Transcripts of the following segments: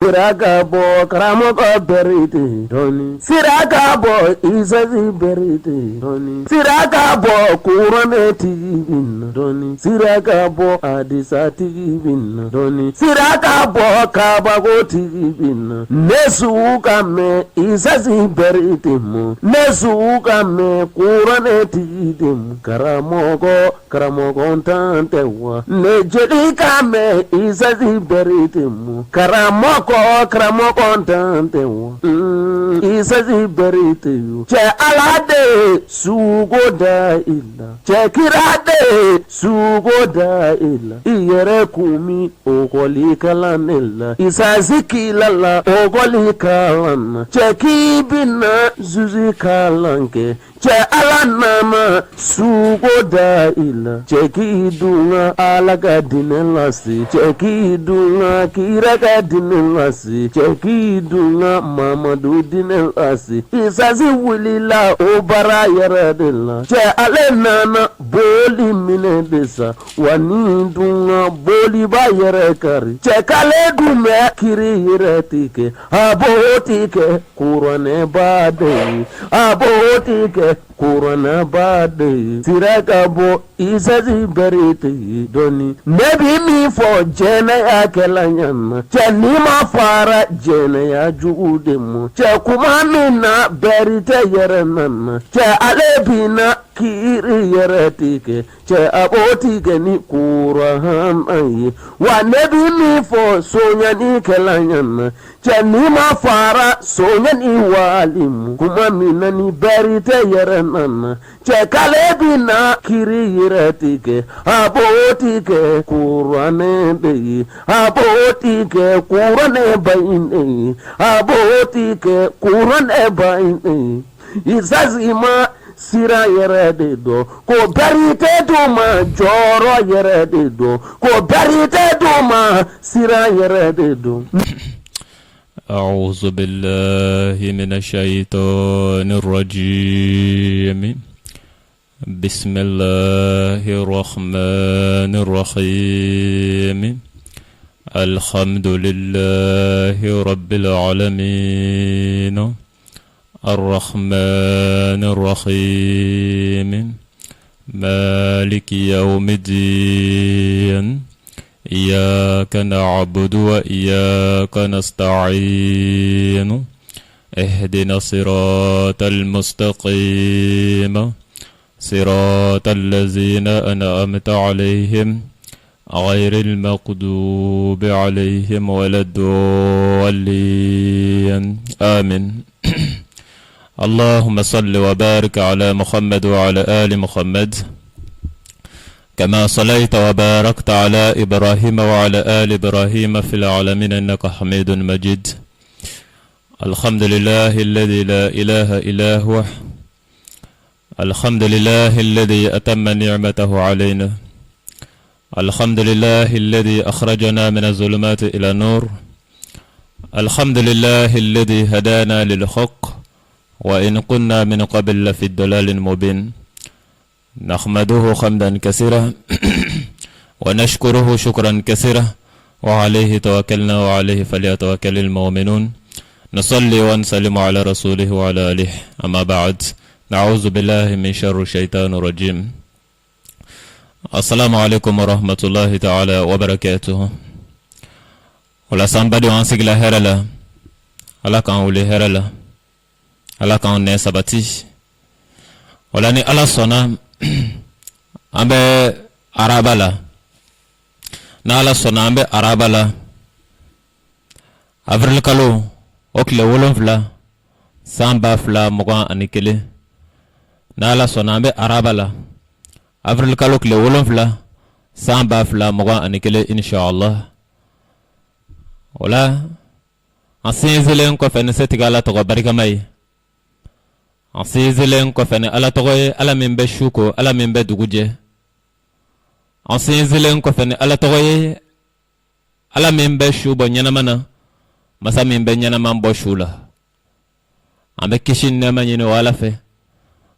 Sirakabo karamoko berite doni. Sirakabo isazi berite doni. Sirakabo kurane tigibin doni. Sirakabo adisa tigibin doni. Sirakabo kabago tigibin. Nesuka me isazi berite mo. Nesuka me kurane tigibin. Karamoko ntantewa. Nejelika me isazi berite mo. Karamoko ntante wo isazi berite yo che alade sugo da illa che kirade sugo da illa iyere kumi ogoli kalanella isazi kilala ogoli kalanna che kibina zuzi kalanke che alanama sugo da illa che kidunga alaga dinelasi che kidunga kiraga dinelasi che kidunga mamadu dinelasi isazi wulila obara yaradilla che alenana boli mine desa wani dunga boli ba yare kari che kale dume kiri yiretike abotike kurane bade abotike kurana bade sirakabo isazi berite doni nebi mi fo jena ya kelanyana che nima fara jena ya jugude mo che kuma mina berite yerenana che alebina kiri yeretike che abotike ni kurahan ayi wa nebi mi fo sonya ni kelanyana che nima fara sonya ni walimu kuma mina ni berite yerenana che kalebina kiri yeretike abotike kurane beyi abotike kurane bayine abotike kurane bayine isazima sira yere do ko berite do ma joro yere do ko berite do ma sira yere do. أعوذ بالله من الشيطان الرجيم بسم الله الرحمن الرحيم الحمد لله رب العالمين الرحمن الرحيم مالك يوم الدين إياك نعبد وإياك نستعين اهدنا الصراط المستقيم صراط الذين أنعمت عليهم غير المغضوب عليهم ولا الضالين آمين. اللهم صل وبارك على محمد وعلى آل محمد كما صليت وباركت على إبراهيم وعلى آل إبراهيم في العالمين إنك حميد مجيد. الحمد لله الذي لا إله إلا هو الحمد لله الذي أتم نعمته علينا الحمد لله الذي أخرجنا من الظلمات إلى النور الحمد لله الذي هدانا للحق وإن كنا من قبل لفي الضلال مبين نحمده حمدا كثيرا ونشكره شكرا كثيرا وعليه توكلنا وعليه فليتوكل المؤمنون نصلي ونسلم على رسوله وعلى آله أما بعد نعوذ بالله من شر الشيطان الرجيم. السلام عليكم ورحمة الله تعالى وبركاته. ولا سامبادي وانسيك لا هرلا ألا كان ولي هرلا ألا كان نسبتي ولا ني ألا صنع ambe arabala na ala sona ambe arabala avril kalo okle wolonfla samba fla mogan anikele na ala sona ambe arabala avril kalo okle wolonfla samba fla mogan anikele inshallah wala asinzelen ko fen setigala to barika mai ansinzelen ko fen ala to ala membe shuko ala membe duguje ansinzelen ko fen ala to ala membe shubo nyanamana masa membe nyanama mbo shula ambe kishin nema nyine wala fe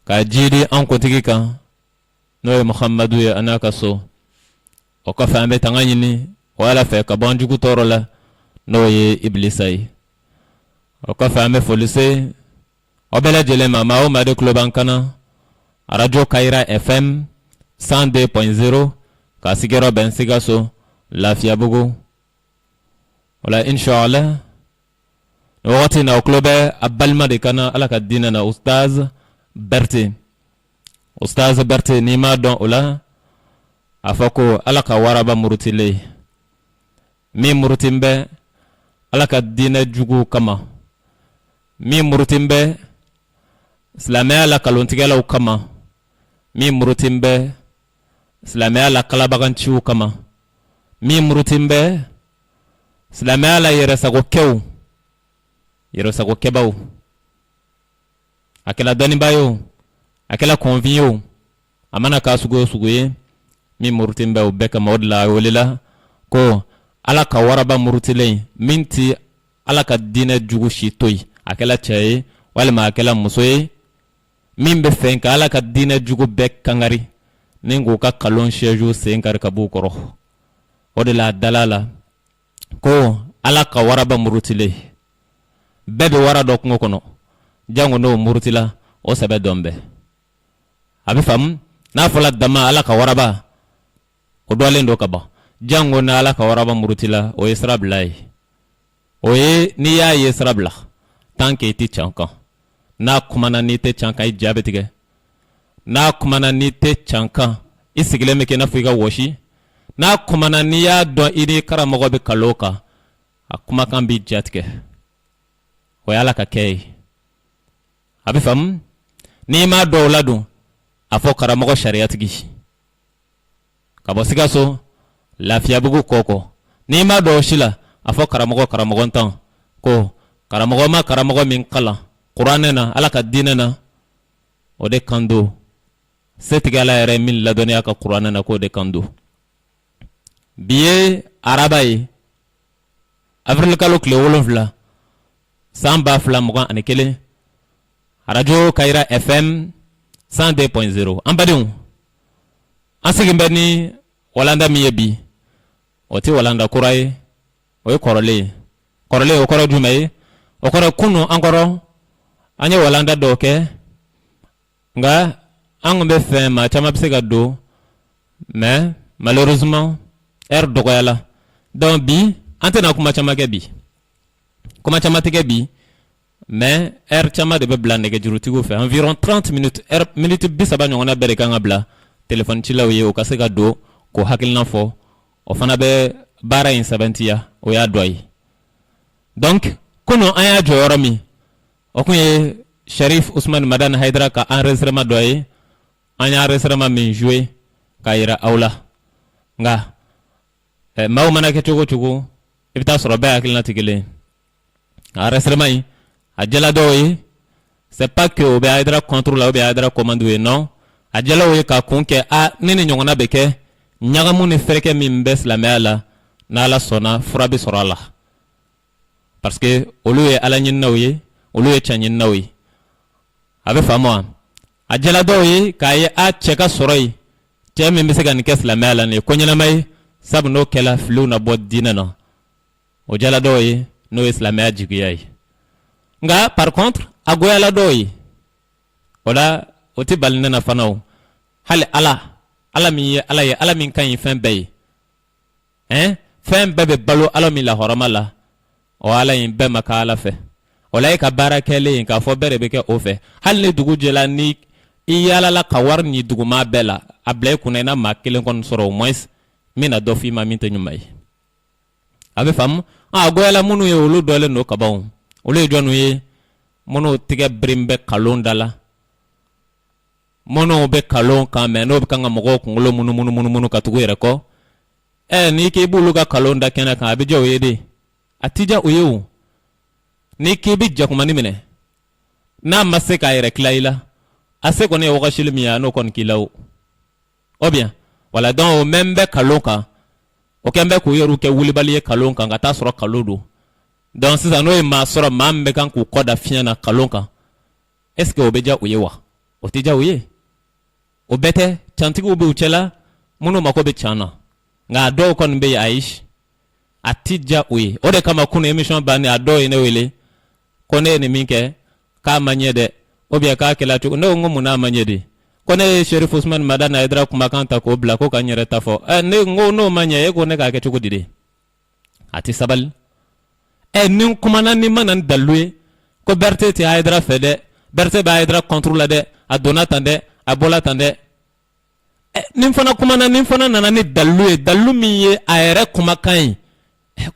ka jidi an ko tigika no muhammadu ya anaka so o ko fa ambe tanganyini wala fe ka banjugu torola n'o ye Iblisa ye. O kɔfɛ an bɛ foli se aw bɛɛ lajɛlen ma maa o maa de tulo b'an kana radio Kayira FM 102.0 k'a sigiyɔrɔ bɛn Sikaso Lafiyabugu. O la inshallah ni wagati in na o tulo bɛ a balima de kana Ala ka diinɛ na Ustaz Berete. Ustaz Berete n'i m'a dɔn o la a fɔ ko Ala ka waraba murutilen min murutin bɛ Ala ka diinɛ jugu kama, min murutin bɛ silamɛya la kalontigɛlaw kama, min murutin bɛ silamɛya la kalabaganciw kama, min murutin bɛ silamɛya la yɛrɛsagokɛbaw, a kɛla dɔnniba ye o, a kɛla kɔnfin ye o, a mana k'a sugu o sugu ye, min murutin bɛ o bɛɛ kama. O de la a welela ko Ala ka waraba murutilen min ti Ala ka diinɛ jugu si to yen, a kɛla cɛ ye walima a kɛla muso ye, min bɛ fɛn ka Ala ka diinɛ jugu bɛɛ kangari ni k'u ka kalon siège sen kari ka b'u kɔrɔ. O de la a dala la ko Ala ka waraba murutilen bɛɛ bɛ wara dɔ kungo kɔnɔ, jango n'o murutila o sɛbɛ dɔn bɛɛ. A bɛ faamu n'a fɔla dama Ala ka waraba o dɔlen do ka ban, jango na Ala ka waraba murutila o ye sira bila ye. O ye n'i y'a ye sira bila tant que i ti can kan, n'a kumana n'i tɛ can kan i ja bɛ tigɛ, n'a kumana n'i tɛ can kan i sigilen bɛ kɛ i n'a fɔ i ka wɔsi, n'a kumana n'i y'a dɔn i ni karamɔgɔ bɛ kalo kan a kumakan b'i ja tigɛ. O ye Ala ka kɛ ye. A bɛ faamu n'i m'a dɔn o la dun a fɔ karamɔgɔ sariyatigi ka bɔ Sikaso Lafiyabugu kɔkɔ, n'i m'a dɔn o si la a fɔ karamɔgɔ ntan ko karamɔgɔ ma karamɔgɔ min kalan kuranɛ na Ala ka diinɛ na o de kan do, setigi Ala yɛrɛ min ladɔnniya ka kuranɛ na k'o de kan do. Bi ye araba ye avril kalo tile 7 san 2021 radio Kayira FM 102.0. An badenw an segin bɛ ni walanda min ye bi o tɛ walanda kura ye, o ye kɔrɔlen o kɔrɔ jumɛn ye? O kɔrɔ kunu an kɔrɔ an ye walanda dɔw kɛ nka an kun bɛ fɛ maa caman bɛ se ka don mais malheureusement heure dɔgɔyala, donc bi an tɛna kuma caman kɛ bi, kuma caman tɛ kɛ bi mais heure caman de bɛ bila nɛgɛjurutigiw fɛ, environ 30 minutes, minute 30 ɲɔgɔnna bɛɛ de kan ka bila téléphone cilaw ye o ka se ka don k'o hakilina fɔ, o fana bɛ baara in sɛbɛntiya, o y'a dɔ ye. Donc kunu an y'a jɔ yɔrɔ min o kun ye Sharif Usman Madani Haidara ka enregistrement dɔ ye, an y'a enregistrement min joué k'a yira aw la, nka maaw mana kɛ cogo cogo i bɛ taa sɔrɔ bɛɛ hakilina tɛ kelen ye. Enregistrement in a jɛla dɔw ye c'est pas que o bɛ Haidara contre la ou bien Haidara commande ye, non, a jɛla o ye k'a kun kɛ ne ni ɲɔgɔnna bɛ kɛ ɲagamu ni fɛrɛkɛ min bɛ silamɛya la n'Ala sɔnna fura bɛ sɔrɔ a la, parce que olu ye Ala ɲininaw ye, olu ye can ɲininaw ye. A bɛ faamu wa? A jɛla dɔw ye k'a ye cɛ ka sɔrɔ ye cɛ min bɛ se ka nin kɛ silamɛya la nin ye ko ɲɛnama ye, sabu n'o kɛla filiw na bɔ diinɛ na, o jɛla dɔw ye n'o ye silamɛya jigiya ye. Nka par contre a goyala dɔw ye, o la o tɛ bali ne na fana o, hali Ala min ye Ala ye, Ala min kan ye fɛn bɛɛ ye, fɛn bɛɛ bɛ balo Ala min lahɔrɔma la, o Ala in bɛɛ ma ka Ala fɛ, o la e ka baara kɛlen k'a fɔ bɛɛ de bɛ kɛ o fɛ, hali ni dugu jɛla ni i yaalala ka wari ni duguma bɛɛ la a bila i kunna i na maa kelen kɔni sɔrɔ au moins min na dɔ f'i ma min tɛ ɲuman ye. A bɛ faamu? A goyala minnu ye olu dɔlen don kaban, olu ye jɔnw ye? Minnu tigɛ birin bɛ kalon da la, minnu bɛ kalon kan mɛ n'o bɛ kan ka mɔgɔw kunkolo munumunu ka tugu yɛrɛ kɔ, n'i k'i b'olu ka kalon da kɛnɛ kan a bɛ diya o ye de, a ti diya o ye o. N'i k'i bɛ jakumani minɛ n'a ma se k'a yɛrɛ tila i la, a se kɔni ye wagati min ye n'o kɔni k'i la o bien wala, donc o mɛn bɛ kalon kan o kɛn bɛ k'u yɛrɛ kɛ wulibali ye kalon kan ka taa sɔrɔ kalon don, donc sisan n'o ye maa sɔrɔ maa min bɛ kan k'u kɔ da fiɲɛ na kalon kan, est ce que o bɛ diya o ye wa? O tɛ diya o ye. O bɛɛ tɛ cantigiw bɛ u cɛla minnu mako bɛ can na, nka a dɔw kɔni bɛ yen ayi, a ti diya o ye o de kama kunu émission banni a dɔw ye ne wele ko ne ye nin min kɛ k'a ma ɲɛ dɛ ou bien k'a kɛla cogo ne ko mun n'a ma ɲɛ de ko ne ye Cherif Ousmane Madane Aidara kumakan ta k'o bila ko ka n yɛrɛ ta fɔ ne ko n'o ma ɲɛ e ko ne k'a kɛ cogo di de a ti sabali ni n kumana ni ma na ni dalilu ye ko Berete tɛ Aidara fɛ dɛ Berete bɛ Aidara contre la dɛ a donna tan dɛ a bɔla tan dɛ ni n fana kumana ni n fana nana ni dalilu ye dalilu min ye a yɛrɛ kumakan ye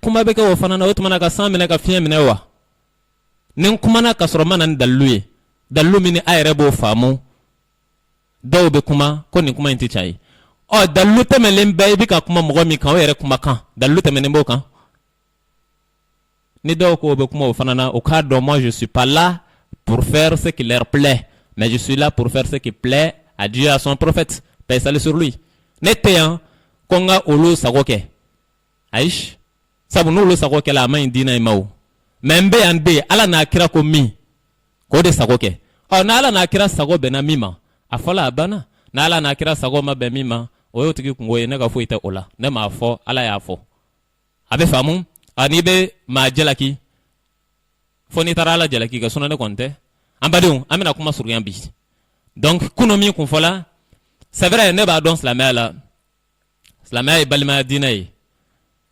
kuma bɛ kɛ o fana na o tuma na ka san minɛ ka fiɲɛ minɛ wa ni n kumana ka sɔrɔ ma na ni dalilu ye dalilu min ni a yɛrɛ b'o faamu dɔw bɛ kuma ko nin kuma in tɛ tiɲɛ ye dalilu tɛmɛlen bɛɛ i bɛ ka kuma mɔgɔ min kan o yɛrɛ kumakan dalilu tɛmɛnen b'o kan ni dɔw ko o bɛ kuma o fana na o k'a dɔn moi je suis pas là pour faire ce qui leur plaît mais je suis là pour faire ce qui plaît à Dieu à son prophète paix et salut sur lui ne tɛ yan ko n ka olu sago kɛ ayi sabu n'olu sago kɛla a ma ɲi diinɛ in ma o mais n bɛ yan de ala n'a kira ko min k'o de sago kɛ n'ala n'a kira sago bɛnna min ma a fɔla a banna n'ala n'a kira sago ma bɛn min ma o y'o tigi kungo ye ne ka foyi tɛ o la ne m'a fɔ ala y'a fɔ a bɛ faamu n'i bɛ maa jalaki fo n'i taara ala jalaki ka sunɔ ne kɔni tɛ an badenw an bɛna kuma surunya bi donc kunu min kun fɔla c'est vrai ne b'a dɔn silamɛya la silamɛya ye balimaya diinɛ ye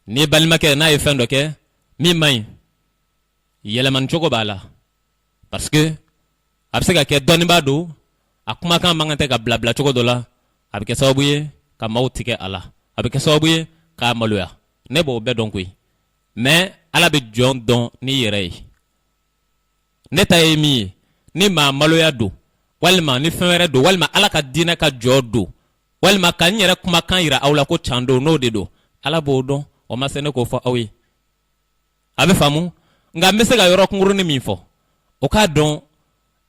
ni balimakɛ n'a ye fɛn dɔ kɛ min man ɲi yɛlɛmani cogo b'a la parce que a bɛ se ka kɛ dɔnnibaa don a kumakan man kan tɛ ka bila cogo dɔ la a bɛ kɛ sababu ye ka maaw tigɛ a la a bɛ kɛ sababu ye k'a maloya ne b'o bɛɛ dɔn koyi mais ala bɛ jɔn dɔn n'i yɛrɛ ye ne ta ye min ye ni maa maloya don walima ni fɛn wɛrɛ don walima ala ka diinɛ ka jɔ don walima ka n yɛrɛ kumakan yira aw la ko can don n'o de don ala b'o dɔn o ma se ne k'o fɔ aw ye a bɛ faamu nka n bɛ se ka yɔrɔ kunkurunin min fɔ o k'a dɔn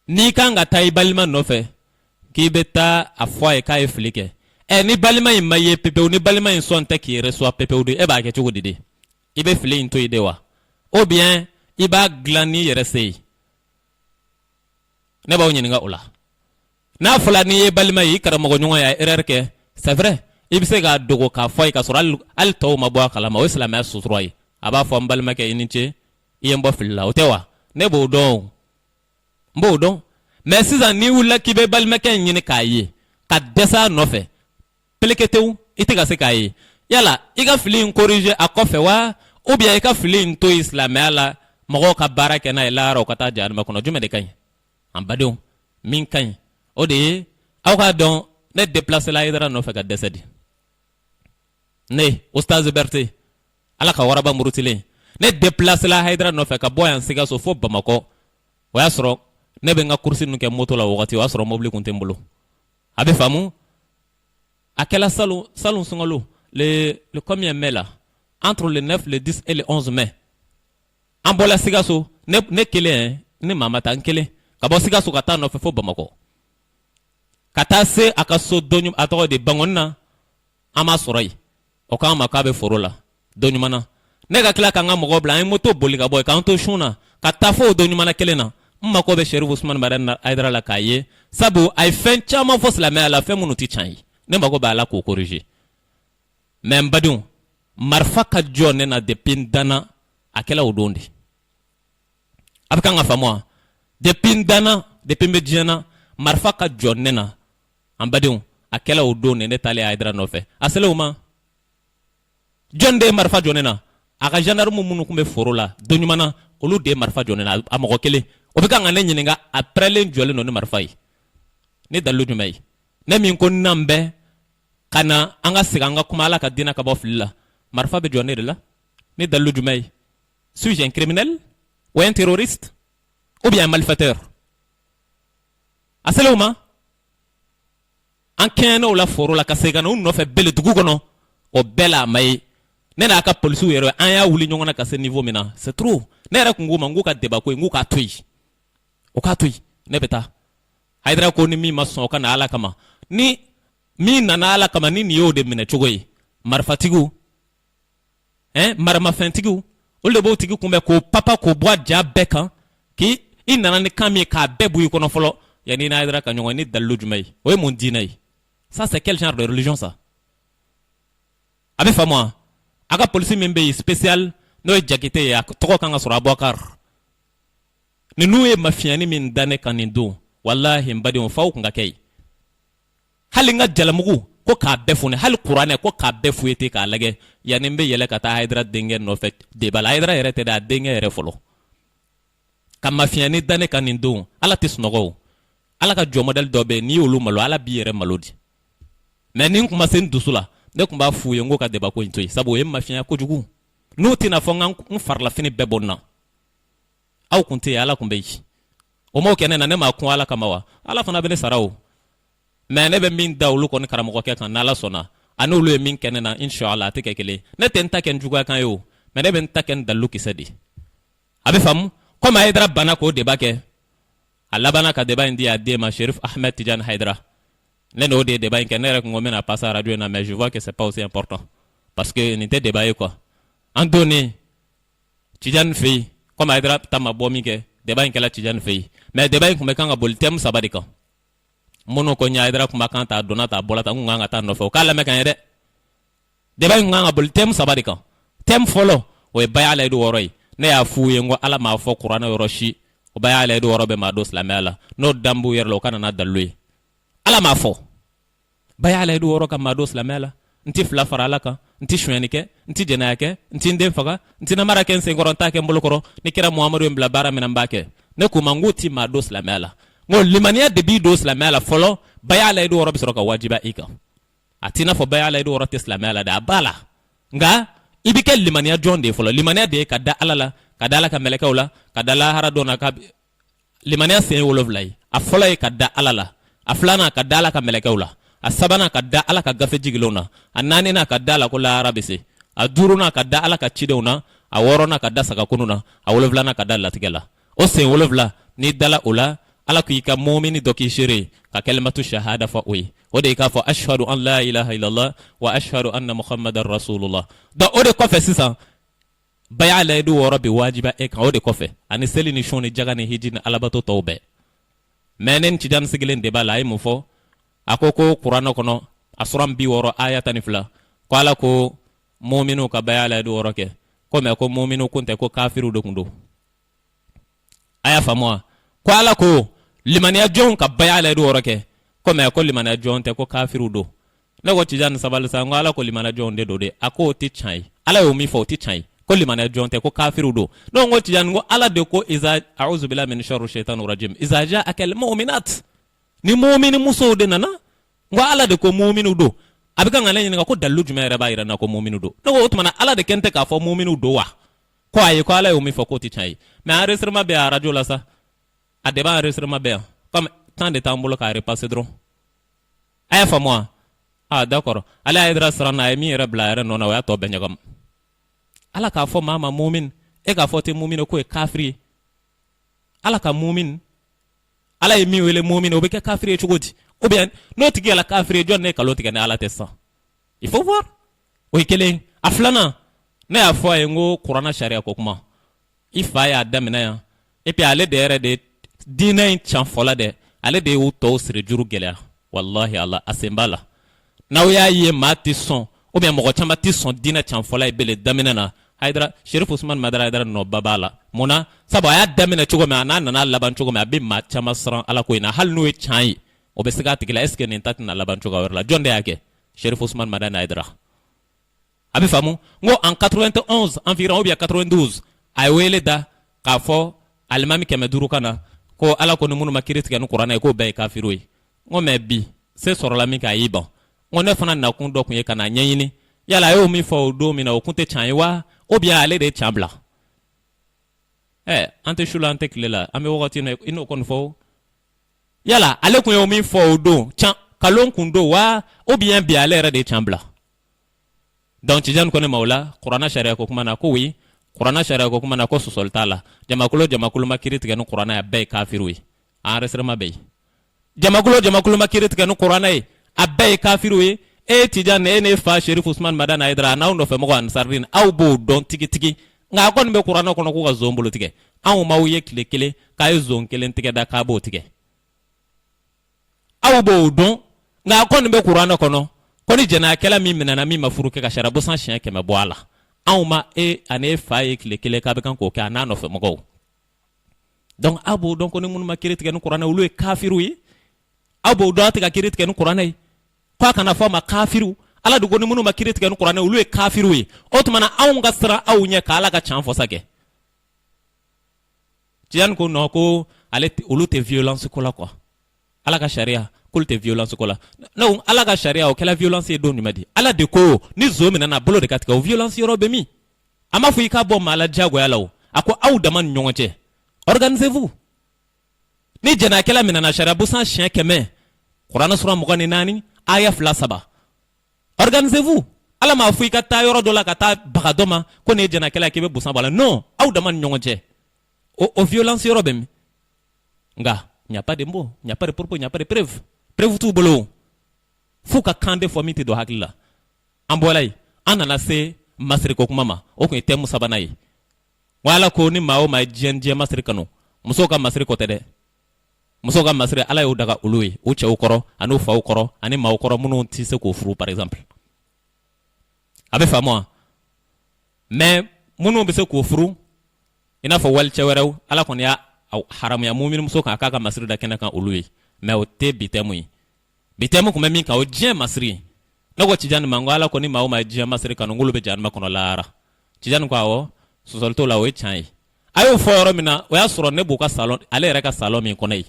n'i kan ka taa i balima nɔfɛ k'i bɛ taa a fɔ a ye k'a ye fili kɛ ni balima in ma ye pepewu ni balima in sɔn tɛ k'i reçoit pepewu de e b'a kɛ cogo di de i bɛ fili in to yen de wa ou bien i b'a dilan n'i yɛrɛ se ye ne b'aw ɲininka o la n'a fɔla n'i ye balima ye i karamɔgɔ ɲɔgɔn ye a ye erreur kɛ c'est vrai i bɛ se k'a dogo k'a fɔ a ye k'a sɔrɔ hali tɔw ma bɔ a kalama o ye silamɛya sutura ye a b'a fɔ n balimakɛ i ni ce i ye n bɔ fili la o tɛ wa ne b'o dɔn o n b'o dɔn mais sisan n'i wulila k'i bɛ balimakɛ in ɲini k'a ye ka dɛsɛ a nɔfɛ peleketewu i tɛ ka se k'a ye yala i ka fili in corriger a kɔfɛ wa ou bien i ka fili in to yen silamɛya la mɔgɔw ka baara kɛ n'a ye lahara o ka taa jahanama kɔnɔ jumɛn de ka ɲi an badenw min ka ɲi o de ye aw k'a dɔn ne déplacé la Aidara nɔfɛ ka dɛsɛ de ne Ustaz Berete ala ka waraba murutilen ne déplacé la Aidara nɔfɛ ka bɔ yan Sikaso fo Bamakɔ o y'a sɔrɔ ne bɛ n ka course ninnu kɛ moto la o wagati o y'a sɔrɔ mobili kun tɛ n bolo a bɛ faamu a kɛla salon sunkalo le combien mai là entre le 9 le 10 et le 11 mai an bɔla Sikaso ne kelen ne maa ma taa n kelen ka bɔ Sikaso ka taa nɔfɛ fo Bamakɔ ka taa se a ka so dɔn a tɔgɔ de Bangɔni na an m'a sɔrɔ yen o k'an ma k'a bɛ foro la dɔn ɲuman na ne ka tila k'an ka mɔgɔ bila an ye moto boli ka bɔ yen k'an to sun na ka taa fo o dɔn ɲuman na kelen na n mako bɛ Cherif Ousmane Madane Aidara la k'a ye sabu a ye fɛn caman fɔ silamɛya la fɛn minnu tɛ tiɲɛ ye ne mako b'a la k'o corriger mais n badenw marifa ka jɔ ne na depuis n danna a kɛla o don de a bɛ kan ka faamu wa depuis n danna depuis n bɛ diɲɛ na marifa ka jɔ ne na an badenw a kɛla o don de ne taalen Aidara nɔfɛ a selen o ma jɔn de ye marifa jɔ ne na a ka gendarme minnu tun bɛ foro la don ɲuman na olu de ye marifa jɔ ne na a mɔgɔ kelen o bɛ kan ka ne ɲininka a pɛrɛlen jɔlen don ni marifa ye ne dalilu jumɛn ye ne min ko nan bɛɛ ka na an ka segin an ka kuma ala ka diinɛ ka bɔ fili la marifa bɛ jɔ ne de la ne dalilu jumɛn ye suis-je un criminel ou un terroriste ou bien un malfaiteur a selen o ma an kɛɲɛn'o la foro la ka segin ka na u nɔfɛ bele dugu kɔnɔ o bɛɛ la a ma ye ne n'a ka polisiw yɛrɛ an y'a wuli ɲɔgɔn na ka se niveau min na c'est trop ne yɛrɛ kun k'o ma n k'u ka débat ko ye n k'u k'a to yen o k'a to yen ne bɛ taa Aidara ko ni min ma sɔn o ka na ala kama ni min nana ala kama ni nin y'o de minɛ cogo ye marifatigiw maramafɛntigiw olu de b'o tigi kunbɛn k'o papa k'o bɔ a ja bɛɛ kan i nana ni kan min ye k'a bɛɛ bɔ i kɔnɔ fɔlɔ yanni n'a Aidara ka ɲɔgɔn ye ni dalilu jumɛn ye o ye mun diinɛ ye ça c'est quel genre de religion ça a bɛ faamu wa aka polisi min be spécial no jakite ya toko kan sura Abubakar ni nuye mafiani min dane kanindo wallahi mbadi on faw nga kay hali nga jalamugu ko ka befune hal qur'ane ko ka befuyete ka lage yani mbe yele kata Haidara dengen no fet de bala Haidara yere te da dengen yere folo kam mafiani dane kanindo ala tisnogo ala ka jo model dobe ni olu malo ala bi yere malodi mais nin kuma sen dusula ne kuma fuye ngo ka deba ko intoy sabo yem mafiya ko jugu no tina fonga farla fini bebonna aw kunte ala kumbe o mo kene na ne ma kun ala kamawa ala fana bele sarao mais ne be min dawlu kon karamo ko kan ala sona anu lu min kene na inshallah te kekele ne tenta ken jugu kan yo mais ne ben taken dalu kisadi abe fam comme Haidara bana ko deba ke ala bana ka deba indi ade ma Cherif Ahmed Tidiane Haidara ne no de débat que ne rek ngomé na passer radio na mais je vois que c'est pas aussi important parce que n'était débat quoi en donné Tidiane Faye comme Haidara tama bomi ke débat que la Tidiane Faye mais débat ko me kan ga bol tem sabadika mono ko nya Haidara kuma kan ta donata bolata nganga ta no fo kala me kan de débat nganga bol tem sabadika tem folo o e baya lay do woroy ne ya fuye ngo ala ma fo qur'ana yoroshi o baya lay do worobe ma do islamela no dambu yerlo kana na dalloy ala ma fo baya lay do woro kam ma do islamela nti fla farala ka nti shwenike nti jenake nti ndem faga nti na mara ken sengoronta ke mbulukoro ni kira muhammadu mbla bara minambake ne ko manguti ma do islamela ngo limaniya de bi do islamela folo baya lay do woro bisoro ka wajiba ika atina fo baya lay do woro islamela da bala nga ibike limaniya jonde folo limaniya de ka da alala ka dala ka meleka wala ka dala haradona ka limaniya se wolovlay a folo ka da alala a filana ka dala ka melekewla a sabana ka da ala ka gafe jigilona a nanina ka dala ko la arabise a duruna ka da ala ka cidewna a worona ka da saka kununa a woloflana ka da latigela o sen wolofla ni dala ula ala ku ka mu'mini doki shiri ka kalimatu shahada fa oyi o de ka fa ashhadu an la ilaha illallah wa ashhadu anna muhammadar rasulullah da o de ko fe sisan baya la du woro bi wajiba e ka o de ko fe ani selini shoni jagani hijin alabato tawbe menen ci jan sigilen de bala ay mu fo akoko qur'ano kono asuram bi woro ayatan fla ko ala ko mu'minu ka bayala do woro ke ko me ko mu'minu kunte ko kafiru do kundo aya famwa ko ala ko limaniya jon ka bayala do woro ke ko me ko limaniya jon te ko kafiru do ne ko ci jan sabal sa ngala ko limaniya jon de do de ako ti chai ala yo mi fo ti chai ko limaniya jon te ko kafiru do no ngo ci jan ngo ala de ko iza a'udhu billahi min sharri shaitanir rajim iza ja'aka al mu'minat ni mu'mini muso de nana ngo ala de ko mu'minu do abika ngale ni ko dallu jumere bayira na ko mu'minu do no ko tuma ala de kente ka fo mu'minu do wa ko ay ko ala yo mi fo ko ti chai mais enregistrement be a radio la sa a débat enregistrement be comme tant de temps mbolo ka repasser dron ay fa moi ah d'accord ala Haidara sarana ay mi rebla era nona wa to benyagam ala ka fo mama mu'min e ka fo te mu'min ko e kafiri ala ka mu'min ala mi wele mu'min o be ka kafiri chugoti ou bien no tigi ala kafiri jonne ka loti kana ala tessa il faut voir o ikelen aflana ne ya fo ay ngo qur'ana sharia ko kuma ifa ya damina ya et puis ale de ere de dinain chanfola de ale de u to sire juru gelea wallahi allah asembala na ya ye mati son ou bien mo chamba ti son dina chanfola e bele damina na Haidara Cherif Ousmane Madara Haidara no babala mona sabo ya damina chugo me anana na laban chugo me abi ma chama sran ala ko ina hal no e chai o be siga tigila est ce que nintat na laban chugo werla jonde yake Cherif Ousmane Madara Haidara abi famu ngo en 91 environ ou bien 92 ay wele da ka fo almami keme duru kana ko ala ko munu makiriti kan qur'ana ko be kafiroi ngo me bi se sorola mi ka yiba ngo ne fana na kun do kun ye kana nyanyini yala yo mi fo do mi na o kunte chanwa ou bien aller de chambla ante shula ante klela ame wogati no ino kon fo yala ale kun yo mi fo do chan kalon kun do wa ou bien bi aller de chambla donc ci jan ko ne mawla qur'ana sharia ko kuma na ko wi qur'ana sharia ko kuma na ko soltala jamakulo makiriti kan qur'ana ya be kafirui enregistrement be jamakulo makiriti kan qur'ana e abay kafirui e tijan ne fa Cherif Ousmane Madara Haidara na ndo fe mo an sardine aw bo don tigi nga kon be qur'ana kono ko zombolo tige aw mawiye kile kay zon kelen tige da ka bo tige aw bo don nga kon be qur'ana kono koni jena kala mi minana mi mafuru ke ka sharabu san chien ke me boala Auma e ane faye kile kabe kan ko ka nano fe mogo donc abo donc on mun ma kirit ken qur'ana ulu kafiru yi abo do ta kirit ken qur'ana yi ko kana fa ma kafiru ala do goni mun ma kirit ken qur'ana ulu kafiru yi otmana aunga sra aunya kala ka chan fosake tian ko no ko ale ulu te violence ko la quoi ala ka sharia te violence ko la non ala ka sharia o kala violence e do ni madi ala de ko ni zo mi na bolo de katika o violence yoro be mi ama fu ka bo mala jago ya lawo ako aw da man nyonche organisez-vous ni jana kala mi na sharia busan chien keme qur'an sura mugani nani aya fla saba organisez-vous ala ma fu ka ta yoro do la ka ta bagadoma ko ni jana kala ke be busan bala non aw da man nyonche o violence yoro be mi nga il n'y a pas de mots, il n'y a pas de propos, il n'y a pas de preuves. Preuve tout bolo. Faut ka kande fo miti do hakila. Ambolay, anana se masri ko mama, o ko temu sabanay. Wala ko ni mao ma jenje masri kanu. Musoka masri ko tede. Musoka masri ala yo daga ului, o che okoro, anu fa okoro, ani ma okoro munu tise ko furu par exemple. Abe fa moi. Mais munu be se ko furu, ina fa wal chewerew, ala kon ya haram ya mumin muso kan aka masri da kenan kan ului. Mais o te bitemu kuma min ka o jien masri nago tijan mangwala ko ni mawo ma jien masri kan ngulu be jan makono lara tijan ko awo so solto la o chai ayo foro mina o ya soro ne buka salon ale reka salon min konai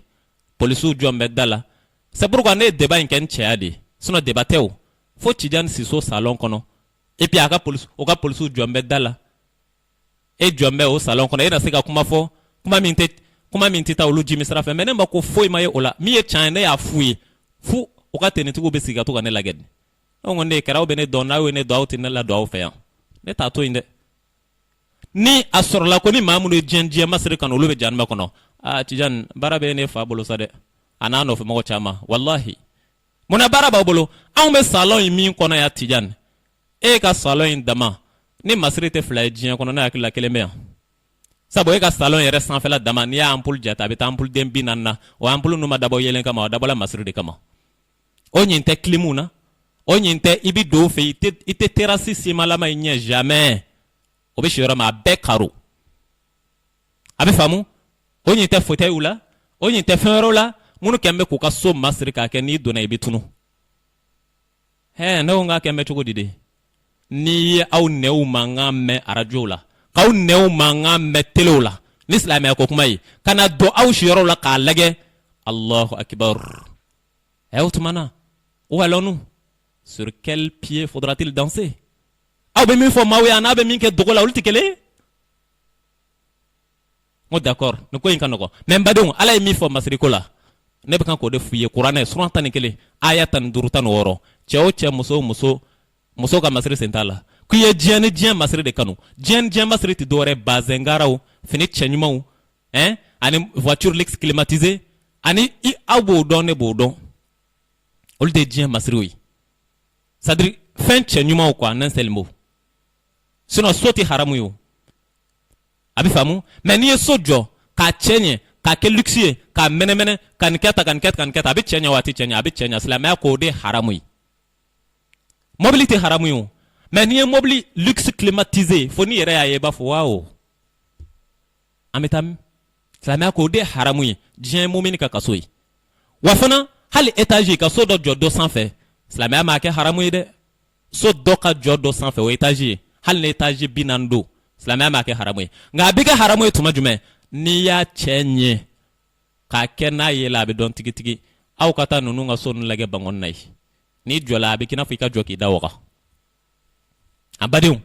polisu jombe dala c'est pourquoi ne débat en ken chiadi sono débateu fo tijan si so salon kono et puis aka polisu jombe dala e jombe o salon kono ina sika kuma fo kuma min tita olu jimi sara fe menen ba ko foi maye ola mi e chane ya fui fu o ka tene tugo be siga to kanela ged on ne karaw be ne donna we ne do awti ne la do aw fe ya ne ta to inde ni asor la ko ni mamudu jenje masri kan olu be janma kono tijan barabe ne fa bolo sade anano fe mo chama wallahi mona baraba bolo aw me salon mi kono ya tijan e ka salon dama ni masri te fly jien kono na akila keleme sabo e ka salon yere san fela dama ni ya ampul jata be ampul dem binanna o ampul numa dabo yelen kama o dabo la masri de kama o nyinte klimuna o nyinte ibi do fe ite terasi sima la ma nye jamais o be shira ma be karo abe famu o nyinte fauteuil ula o nyinte fenro la munu kembe ku ka so masri ka ke ni dona ibi tunu no nga kembe chugo dide ni au neu manga me arajo la kaw new manga metelo la l'islam ko kuma yi kana do aw shiro la ka lage Allahu akbar outmana ou allons-nous sur quel pied faudra-t-il danser aw be min fo mawi ana be min ke dogola ulti kele mo d'accord no ko yinkano ko même badon ala mi fo masriko la ne be kan ko de fuye qur'an suran tan kele ayatan durutan woro chewo che muso ka masri sentala kuye dien masri de kanu dien masri ti dore bazengaraw fini chenyumau ani voiture lex climatisée ani i abo donne bodon ol de dien masri oui c'est-à-dire fin chenyumau quoi nan seul mot sinon soti haramu yo abi famu mais ni sojo ka chenye ka ke luxueux ka menemene kan keta abi chenya wati chenya abi chenya islamia ko de haramu yi mobilité haramu yo mais ni mobili luxe climatisé fo ni yere aye ba fo wao ametam islamia ko de haramu yi dien mumini ka kasoyi wa fana hali étage ka so do jodo sans fait islamia ma ke haramu yi de so do ka jodo sans fait o étage hal ne étage binando islamia ma ke haramu yi nga biga haramu yi tuma jume ni ya chenye ka kena yela be don tigi aw kata nunu nga so nlage bangon nay ni jola be kina fika joki dawoka abadiu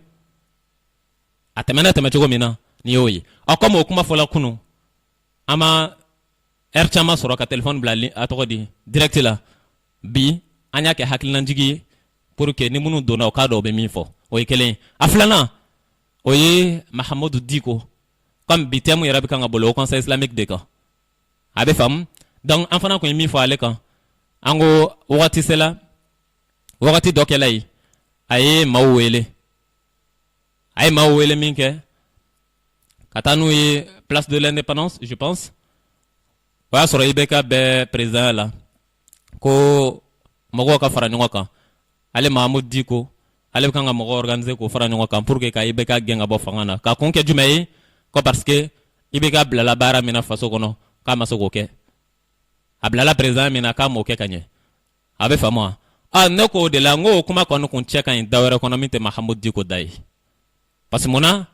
atemena temechego mina ni yoyi akomo okuma fola kunu ama erchama soro ka telephone blali atokodi direct la bi anya ke hakilina jigi pour que ni munu dona o kado be mi fo o yekele aflana oye mahamadou diko comme bitemu yarabi kan bolo au conseil islamique de ka abe fam donc enfana ko mi fo ale kan ango wakati sela wakati dokelay aye mawwele minke katanu yi place de l'indépendance je pense wa soro ibeka be président la ko mogo ka fara nyonga kan ale Mahmoud Diko ale kan ga mo organiser ko fara nyonga kan pour que ka ibe ka genga bo fangana ka kon ke jumay ko parce que ibe ka blala bara mina faso kono ka maso ko ke ablala président mina ka mo ke kanye abe famo ne ko de la ngo kuma kono kun cheka in dawere kono minte Mahamoud Dicko dai parce mona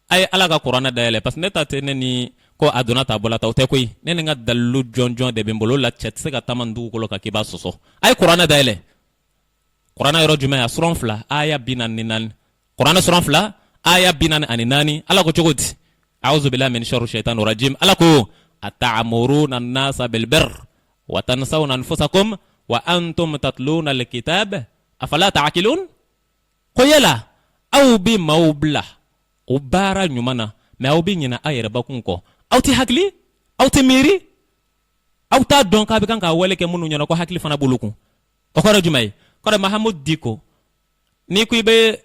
ay ala ka qur'ana dayele parce neta tene ni ko aduna ta bola ta te koy ne nga dalu jonjon de bembolo la chat se ka tamandu ko ka kiba soso ay qur'ana dayele qur'ana yoro juma ya suran fla aya binan ninan qur'ana suran fla aya binan aninani ala ko chogoti a'udhu billahi min sharri shaitanir rajim ala ko ata'muruna an-nasa bil birr wa tansawna anfusakum wa antum tatluna al-kitab afala ta'qilun qoyala aw bi mawbla ubara nyumana ma aw bi nyina ayere bakun ko aw ti hakli aw ti miri aw ta don ka bi kan ka wele ke munu nyona ko hakli fana buluku o ko rajumay ko Mahamoud Dicko ni ku ibe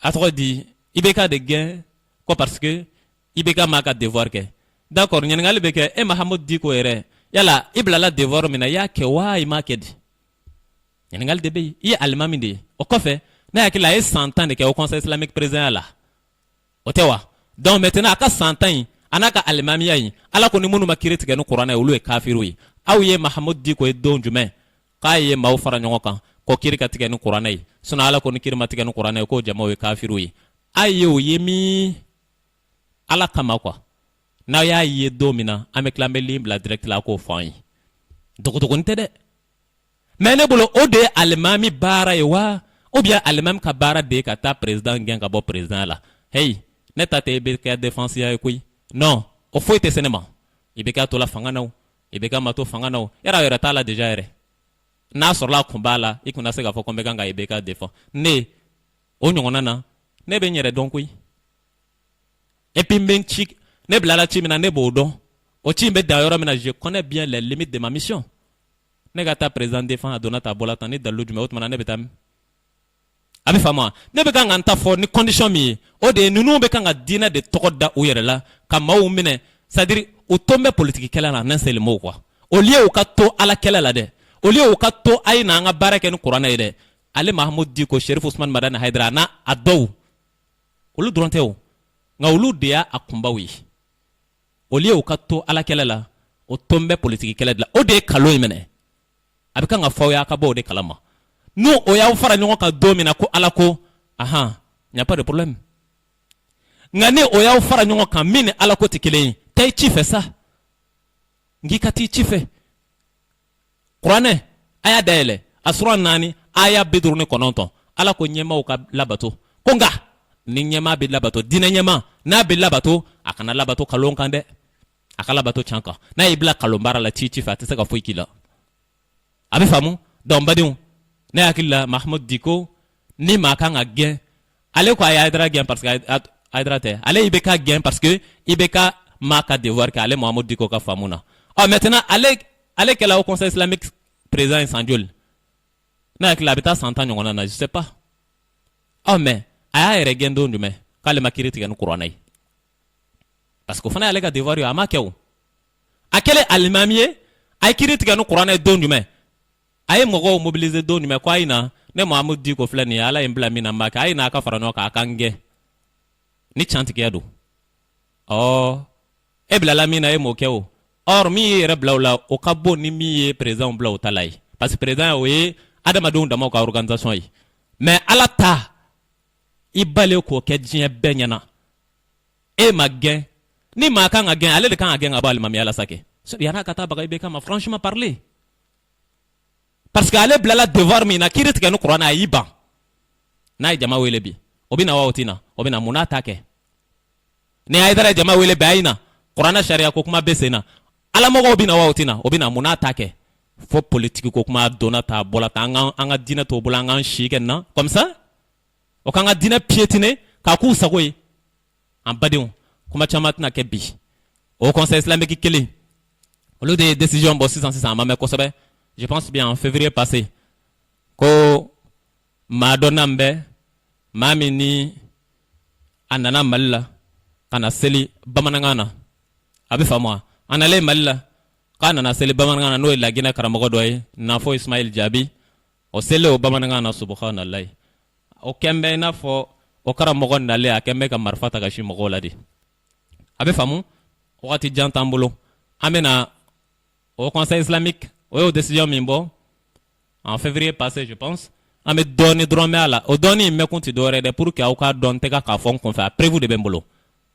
atodi ibe ka de gain ko parce que ibe ka ma ka devoir ke d'accord nyana ngal be ke Mahamoud Dicko ere yala iblala devoir mina ya ke wa ima kedi nyana ngal de be i almami de o ko fe na yakila e 100 ans de ke au conseil islamique présent là otewa donc maintenant aka 100 ans anaka almami yi ala ko ni munu makiriti ke no qur'ana ulu e kafiru yi aw ye Mahamoud Dicko e don jume ka ye maw fara nyongo kan ko kirika tige no qur'ana yi suna ala ko ni kirma tige no qur'ana ko jamaw e kafiru yi ayo yemi ala kama quoi na ya ye domina ame clamé libre direct la ko fany dogo nte de mene bolo ode almami bara e wa ou bien almam ka bara de ka ta président gen ka bo président la hey neta te be ka défense ya ko non o foi te senema ibe ka to la fangana ibe ka mato fangana era ta la déjà ere na sur la kumbala ikuna se ga fo kombe ganga ibe ka défend ne o nyongona na ne be nyere donc oui et puis menchik ne blala chimina ne bodon o chimbe d'ailleurs mina je connais bien les limites de ma mission ne gata président défend adona ta bola tani dalu du meut mana ne betam abi fama ne be ganga anta fo ni condition mi o de nunu be kanga dina de tokoda o yere la kama o mine c'est-à-dire o tombe politique kala na nansel mo quoi au lieu o ka to ala kala la de au lieu o ka to ay na nga barake ni qur'ana ide ale Mahamoud Dicko Cherif Ousmane Madani Haidara na adow olu dronteo nga olu dia akumbawi au lieu o ka to ala kala la o tombe politique kala la o de kalo imene abika nga fawya ka bo de kalama no o ya fara nyongo ka domina ko ala ko aha n'y a pas de problème ngane o ya fara nyongo ka mine ala ko tikele tay chi fait ça ngika ti chi fait qur'ane aya dele asura nani aya bidurune kononto ala ko nyema o ka labato konga ni nyema bi labato dina nyema na bi labato akana labato kalon kande akala labato chanka na ibla kalombara la chi chi fait ça ka foikila abe famu don badiou ne akilla Mahamoud Dicko ni makanga gen ale ko ayadra gen parce que aydrate ale ibeka gen parce que ibeka maka devoir que ale Mahamoud Dicko ka famuna maintenant ale kela au conseil islamique présent Sanjol na akilla beta 100 ans ngona na je sais pas mais aya regen do ndume kale makiriti gen qur'ana parce que fana ale ka devoir yo amakew akele almamiye ay kiriti gen qur'ana do ndume ay mogo mobiliser do nume ko ayina ne Mahamoud Dicko flani ala imbla mina maka ayina ka farano ka kange ni chanti kedo ebla la mina e mokeo or mi rebla la o kabo ni mi président bla o talai parce que président o e adama do ndama ka organisation yi mais ala ta ibale ko ke dien benyana e magen ni maka ngagen ale de kan ngagen abal mami ala sake so yana kata bagay be kama franchement parler parce que ale blala devoir mina kirit ke no qur'ana yiba na jama wele bi obina wautina obina munata ke ne aidara jama wele bayina qur'ana sharia ko kuma besena ala mogo obina wautina obina munata ke fo politique ko kuma donata bolata anga dina to bolanga shiken na comme ça o kanga dina piétiner ka ku sagoy en badion kuma chamatna ke bi au conseil islamique kele au des décisions bo 600 ma me ko sabe. Je pense bien en février passé ko madonambe mamini anana malla kana seli bamanangana abi famwa anale malla kana na seli bamanangana no la gina karamogo doy na fo Ismail Jabi o sele o bamanangana subhanallah o kɛnbɛ n'a fɔ o karamɔgɔ nalen a kɛnbɛ ka marifa ta ka si mɔgɔw la de a bɛ faamu wagati jan t'an bolo an bɛna au conseil islamique o y'o décision min bɔ en février passé je pense an bɛ dɔɔni dɔrɔn bɛ a la o dɔɔni in bɛ kun ti dɔwɛrɛ dɛ pour que aw ka dɔn tɛ k'a fɔ n kun fɛ a prévu de bɛ n bolo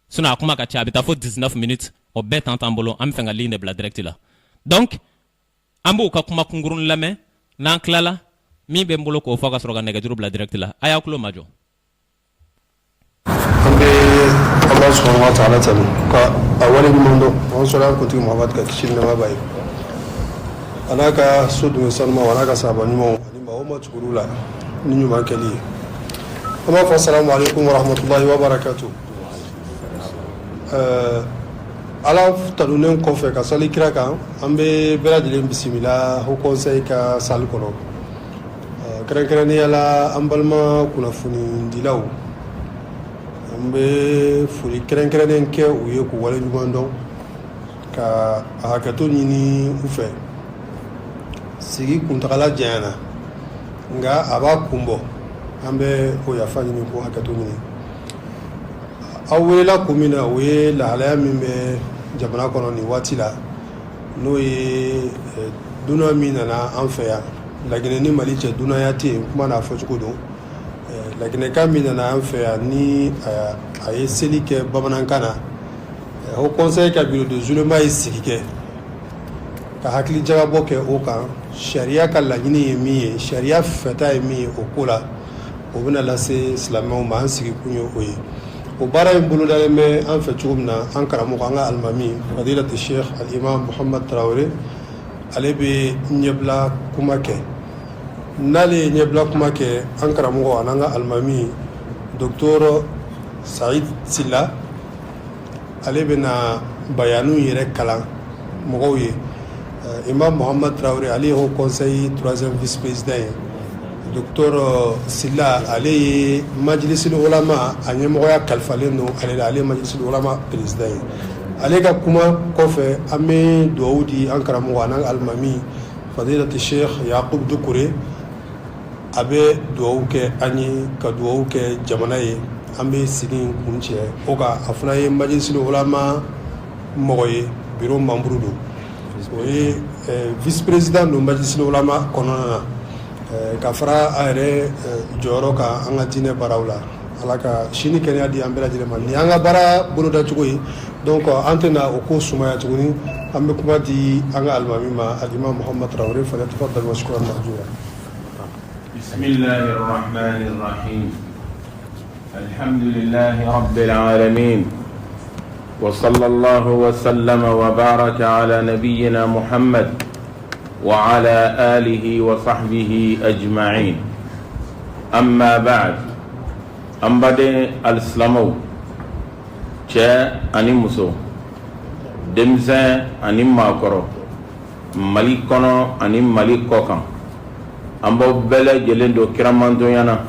sinon a kuma ka ca a bɛ taa fo 19 minutes o bɛɛ temps t'an bolo an bɛ fɛ ka ligne de bila direct la donc an b'o ka kuma kunkurun lamɛn n'an tilala min bɛ n bolo k'o fɔ ka sɔrɔ ka nɛgɛjuru bila direct la a y'a tulo majɔ. an bɛ ala subhanahu wa ta'ala tanu ka a wale ɲuman dɔn an sɔrɔ an kuntigi muhamadu ka kisi ni nɛɛma b'a ye a n'a ka so dunke sanumanw a n'a ka sahaba ɲumanw ani maa o ma tugur'u la ni ɲuman kɛli ye an b'a fɔ salamu alaikum wa rahmatulahi wa barakatu. ala tanunen kɔfɛ ka sali kira kan an bɛ bɛɛ lajɛlen bisimila haut conseil ka salle kɔnɔ kɛrɛnkɛrɛnnenya la an balima kunnafoni dilaw an bɛ foli kɛrɛnkɛrɛnnen kɛ u ye k'u wale ɲuman dɔn ka a hakɛto ɲini u fɛ sigi kuntagala janyana nka a b'a kun bɔ an bɛ o yafa ɲini k'o hakɛto ɲini aw welela kun min na o ye lahalaya min bɛ jamana kɔnɔ nin waati la n'o ye dunan min nana an fɛ yan laginɛ ni mali cɛ dunanya tɛ yen kuma n'a fɔcogo don laginɛkan min nana an fɛ yan ni a ye seli kɛ bamanankan na haut conseil ka bureau de joulement ye sigi kɛ ka hakili jagabɔ kɛ o kan sariya ka laɲini ye min ye sariya fɛta ye min ye o ko la o bɛna lase silamɛw ma an sigi kun ye o ye o baara in bolodalen bɛ an fɛ cogo min na an karamɔgɔ an ka alimami fadilati sheikh al-imam muhammad tarawele ale bɛ ɲɛbila kuma kɛ n'ale ye ɲɛbila kuma kɛ an karamɔgɔ an'an ka alimami docteur saïd silla ale bɛna bayaniw yɛrɛ kalan mɔgɔw ye imam muhammad tarawele ale ye haut conseil 3e vice président ye docteur silla ale ye majlisul ulama a ɲɛmɔgɔya kalifalen don ale la ale ye majlisul ulama président ye ale ka kuma kɔfɛ an bɛ duwawu di an karamɔgɔ an'an ka alimami fadilati sheikh yaqub dukure a bɛ duwawu kɛ an ye ka duwawu kɛ jamana ye an bɛ sigi kun cɛ o kan a fana ye majlisul ulama mɔgɔ ye bureau membre don o ye vice président don majlisul ulama kɔnɔna na ka fara a yɛrɛ jɔyɔrɔ kan an ka diinɛ baaraw la ala ka sini kɛnɛya di an bɛɛ lajɛlen ma nin an ka baara bolodacogo ye donc an tɛna o ko sumaya tuguni an bɛ kuma di an ka alimami ma alimam muhammad tarawele fana tafaddal mashkuran mahjura. bismillahir rahmanir rahim alhamdulillahi rabbil alamin wa sallallahu wa sallama wa baraka ala nabiyyina muhammad wa ala alihi wa sahbihi ajma'in amma ba'd ambade al-islamaw cɛ ani muso denmisɛn ani maakɔrɔ mali kɔnɔ ani mali kɔkan an b'aw bɛɛ lajɛlen don kiramantonya na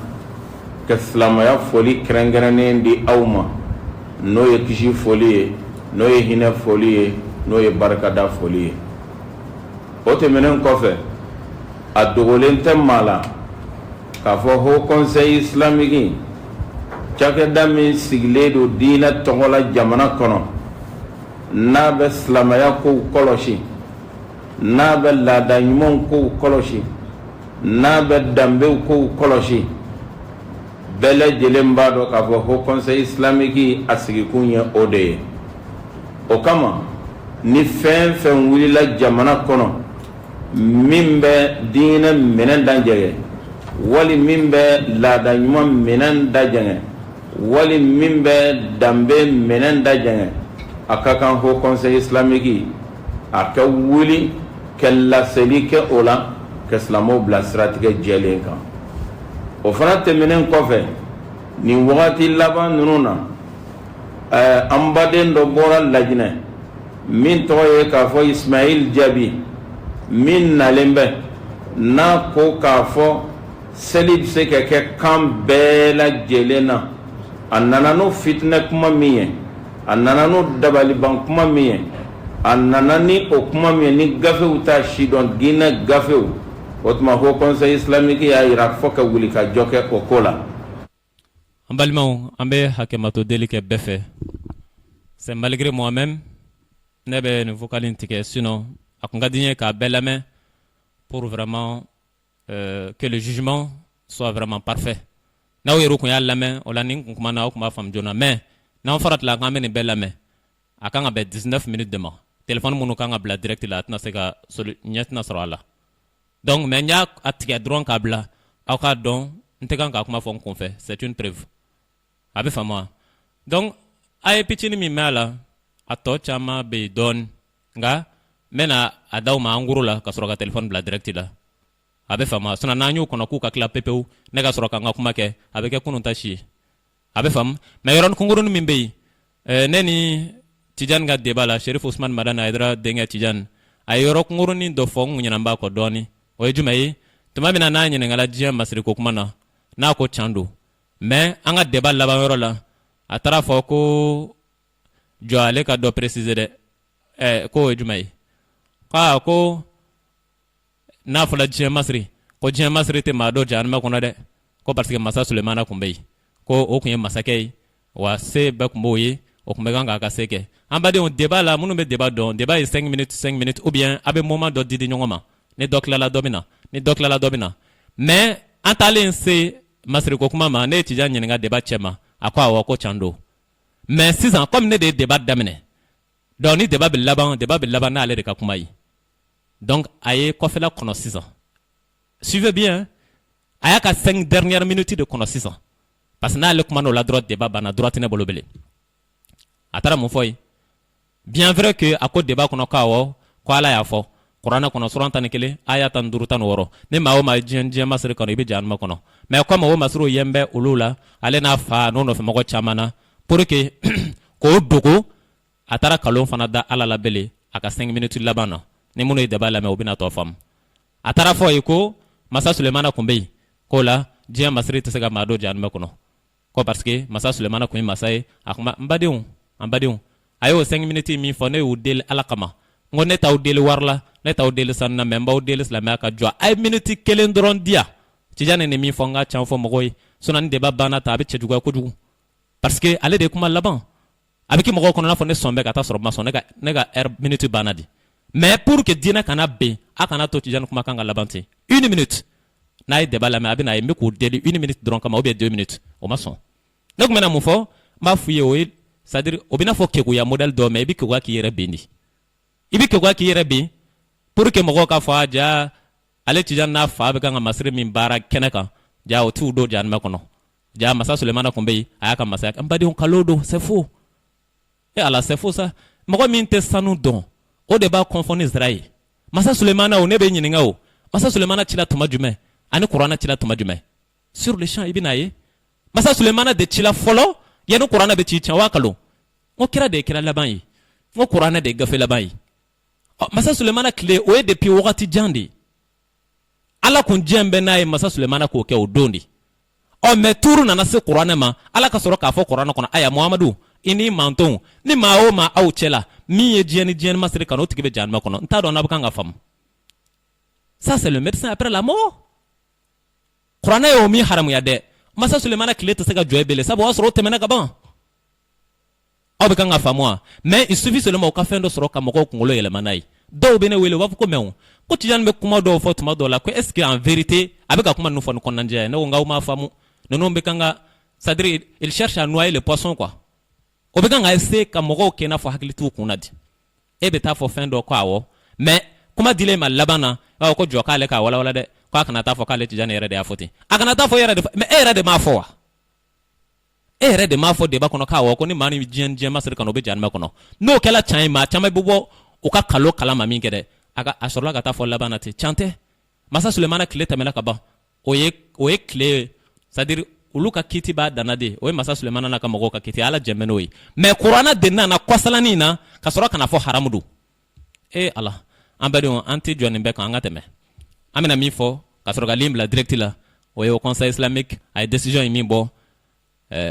ka silamaya foli kɛrɛnkɛrɛnnen di aw ma n'o ye kisi foli ye n'o ye hinɛ foli ye n'o ye barikada foli ye o tɛmɛnen kɔfɛ a dogolen tɛ maa la k'a fɔ haut conseil islamique cakɛda min sigilen don diinɛ tɔgɔ la jamana kɔnɔ n'a bɛ silamaya kow kɔlɔsi n'a bɛ laada ɲumanw kow kɔlɔsi n'a bɛ danbew kow kɔlɔsi bɛɛ lajɛlen b'a dɔn k'a fɔ haut conseil islamique a sigikun ye o de ye o kama ni fɛn fɛn wulila jamana kɔnɔ min bɛ diinɛ minɛn dajɛgɛ wali min bɛ laada ɲuman minɛn dajɛgɛ wali min bɛ danbe minɛn dajɛgɛ a ka kan haut conseil islamique a ka wuli ka laseli kɛ o la ka silamɛw bila siratigɛ jɛlen kan o fana tɛmɛnen kɔfɛ nin wagati laban ninnu na an baden dɔ bɔra Laginɛ min tɔgɔ ye k'a fɔ Ismail Jabi min nalen bɛ n'a ko k'a fɔ seli bɛ se ka kɛ kan bɛɛ lajɛlen na a nana n'o fitinɛ kuma min ye a nana n'o dabaliban kuma min ye a nana ni o kuma min ye ni gafew t'a si dɔn diinɛ gafew o tuma haut conseil islamique y'a yira fɔ ka wuli ka jɔ kɛ o ko la En balimaw, an bɛ hakɛmato deli kɛ bɛɛ fɛ. C'est malgré moi-même, ne bɛ nin vocal in tigɛ sinon a kun ka di n ye k'a bɛɛ lamɛn pour vraiment que le jugement soit vraiment parfait. N'aw yɛrɛ kun y'a lamɛn o la ni n kun kumana aw kun b'a faamu joona mais n'an faratila k'an bɛ nin bɛɛ lamɛn a kan ka bɛn 19 minutes de ma. Téléphone minnu kan ka bila direct la a tɛna se ka ɲɛ tɛna sɔrɔ a la. Donc mais n y'a tigɛ dɔrɔn k'a bila aw k'a dɔn n tɛ kan k'a kuma fɔ n kun fɛ. C'est une preuve. A bɛ faamu wa? Donc a ye pitinin min mɛn a la a tɔ caman bɛ yen dɔɔni nka n bɛna a d'aw ma en gros la ka sɔrɔ ka téléphone bila direct la. A bɛ faamu wa? Sinon n'an y'o kɔnɔ k'u ka tila pepewu ne ka sɔrɔ ka n ka kuma kɛ a bɛ kɛ kunun ta si ye. A bɛ faamu? Mais yɔrɔnin kunkurunin min bɛ yen ne ni Tijani ka débat la Cherif Ousmane Madani Aidara denkɛ Tijani a ye yɔrɔ kunkurunin dɔ fɔ n kun ɲinɛ n b'a kɔ dɔɔni. O ye jumɛn ye? Tuma min na n'a ɲininkala diɲɛ masiriko kuma na n'a ko can don. Mais an ka débat laban yɔrɔ la a taara fɔ ko jɔ ale ka dɔ préciser dɛ ko o ye jumɛn ye? Ko n'a fɔla diɲɛ masiri ko diɲɛ masiri tɛ maa dɔ jahanama kɔnɔ dɛ ko parce que masa Sulemana kun bɛ yen ko o kun ye masakɛ ye wa se bɛɛ kun b'o ye o kun bɛ kan k'a ka se kɛ. An badenw débat la minnu bɛ débat dɔn débat ye 5 minutes ou bien a bɛ moment dɔ di ɲɔgɔn ma ni dɔ tilala dɔ bɛ na ni dɔ tilala dɔ bɛ na mais an taalen se masiriko kuma ma ne ye Tijani ɲininka débat cɛ ma a ko awɔ ko can don mais sisan comme ne de ye débat daminɛ donc ni débat bɛ laban n'ale de ka kuma ye donc a ye kɔfɛla kɔnɔ sisan suivez bien a y'a ka 5 dernières minutes de kɔnɔ sisan parce que n'ale kuma n'o la dɔrɔn débat banna droit tɛ ne bolo bilen a taara mun fɔ ye bien vrai que a ko débat kɔnɔ ko awɔ ko Ala y'a fɔ kuranɛ kɔnɔ suran 11 aya 15 16 ni maa o maa diɲɛ masiri kɔnɔ i bɛ jahanama kɔnɔ mais comme o masiriw yen bɛ olu la ale n'a fa n'o nɔfɛ mɔgɔ caman na pour que k'o dogo a taara kalon fana da Ala la bele a ka 5 minutes laban na ni minnu ye débat lamɛn o bɛna tɔ faamu a taara fɔ ye ko masa Sulemana kun bɛ yen k'o la diɲɛ masiri tɛ se ka maa dɔ jahanama kɔnɔ ko parce que masa Sulemana kun ye masa ye a kuma n badenw a y'o 5 minutes min fɔ ne y'o deli Ala kama n ko ne t'aw deli wari la ne t'aw deli sanu na mais n b'aw deli silamɛya ka jɔ a ye minute 1 dɔrɔn di yan Tijani ni min fɔ n ka can fɔ mɔgɔw ye sinon ni débat banna ta a bɛ cɛjuguya kojugu parce que ale de ye kuma laban a bɛ kɛ mɔgɔw kɔnɔ n'a fɔ ne sɔn bɛ ka taa sɔrɔ ma sɔn ne ka heure minute banna di mais pour que diinɛ kana ben a kana to Tijani kuma kan ka laban ten 1 minute n'a ye débat lamɛn a bɛ na ye n bɛ k'o deli 1 minute dɔrɔn kama ou bien 2 minutes o ma sɔn ne tun bɛna mun fɔ n b'a f'u ye o ye c'est à dire o bɛ n'a fɔ keguya modèle dɔ mais i bɛ keguya k'i yɛrɛ ben de i bɛ keguya k'i yɛrɛ ben pour que mɔgɔw ka fɔ ja ale Tijani n'a fa bɛ kan ka masiri min baara kɛnɛ kan ja o t'u don jahanama kɔnɔ ja masa Sulemana kun bɛ yen a y'a ka masaya n badenw kalo don c'est faux Ala c'est faux ça mɔgɔ min tɛ sanu dɔn o de b'a confond ni zira ye masa Sulemana o ne bɛ ɲininka o masa Sulemana cila tuma jumɛn ani kuranɛ cila tuma jumɛn sur le champ i bɛ n'a ye masa Sulemana de cila fɔlɔ yanni kuranɛ bɛ ci tiɲɛ wa kalo n ko kira de ye kira laban ye n ko kuranɛ de ye gafe laban ye masa Sulemana tile o ye depuis wagati jan de Ala kun diɲɛ bɛ n'a ye masa Sulemana k'o kɛ o don de mais tuuru nana se kuranɛ ma Ala ka sɔrɔ k'a fɔ kuranɛ kɔnɔ aya Muhamadu i ni mantonw ni maa o maa aw cɛ la min ye diɲɛ ni diɲɛ masiri kan o tigi bɛ jahanama kɔnɔ n t'a dɔn n'a bɛ kan ka faamu ça c'est le médecin après la mort kuranɛ y'o min haramuya dɛ masa Sulemana tile tɛ se ka jɔ i bele sabu o y'a sɔrɔ o tɛmɛna ka ban aw bɛ kan ka faamu wa mais il suffit seulement o ka fɛn dɔ sɔrɔ ka mɔgɔw kunkolo yɛlɛma n'a ye dɔw bɛ ne wele u b'a fɔ ko mais ko Tijani bɛ kuma dɔw fɔ tuma dɔw la ko est-ce que en vérité a bɛ ka kuma ninnu fɔ ni kɔnɔnajɛya ye ne ko n k'aw m'a faamu ninnu bɛ kan ka c'est à dire il cherche à noyer le poisson quoi o bɛ kan ka essayer ka mɔgɔw kɛ i n'a fɔ hakili t'u kun na di e bɛ taa fɔ fɛn dɔ ko awɔ mais kuma dilen ma laban na i b'a fɔ ko jɔ k'ale k'a walawala dɛ ko a kana taa fɔ k'ale Tijani yɛrɛ de y'a fɔ ten a kana taa fɔ yɛrɛ de mais e yɛrɛ de m'a fɔ wa e yɛrɛ de m'a fɔ débat kɔnɔ k'awɔ ko ni maa ni diɲɛ masiri kɔnɔ o bɛ jahanama kɔnɔ n'o kɛla can ye maa caman bɛ bɔ u ka kalo kalama min kɛ dɛ a sɔrɔla ka taa fɔ laban na ten can tɛ masa Sulemana tile tɛmɛna ka ban o ye tile c'est à dire olu ka kiti b'a danna de o ye masa Sulemana n'a ka mɔgɔw ka kiti Ala jɛn bɛ n'o ye mais kuranɛ de nana kɔsalanin na ka sɔrɔ kana fɔ haramu don Ala an badenw an tɛ jɔ nin bɛɛ kan an ka tɛmɛ an bɛna min fɔ ka sɔrɔ ka ligne bila direct la o ye au conseil islamique a ye décision in min bɔ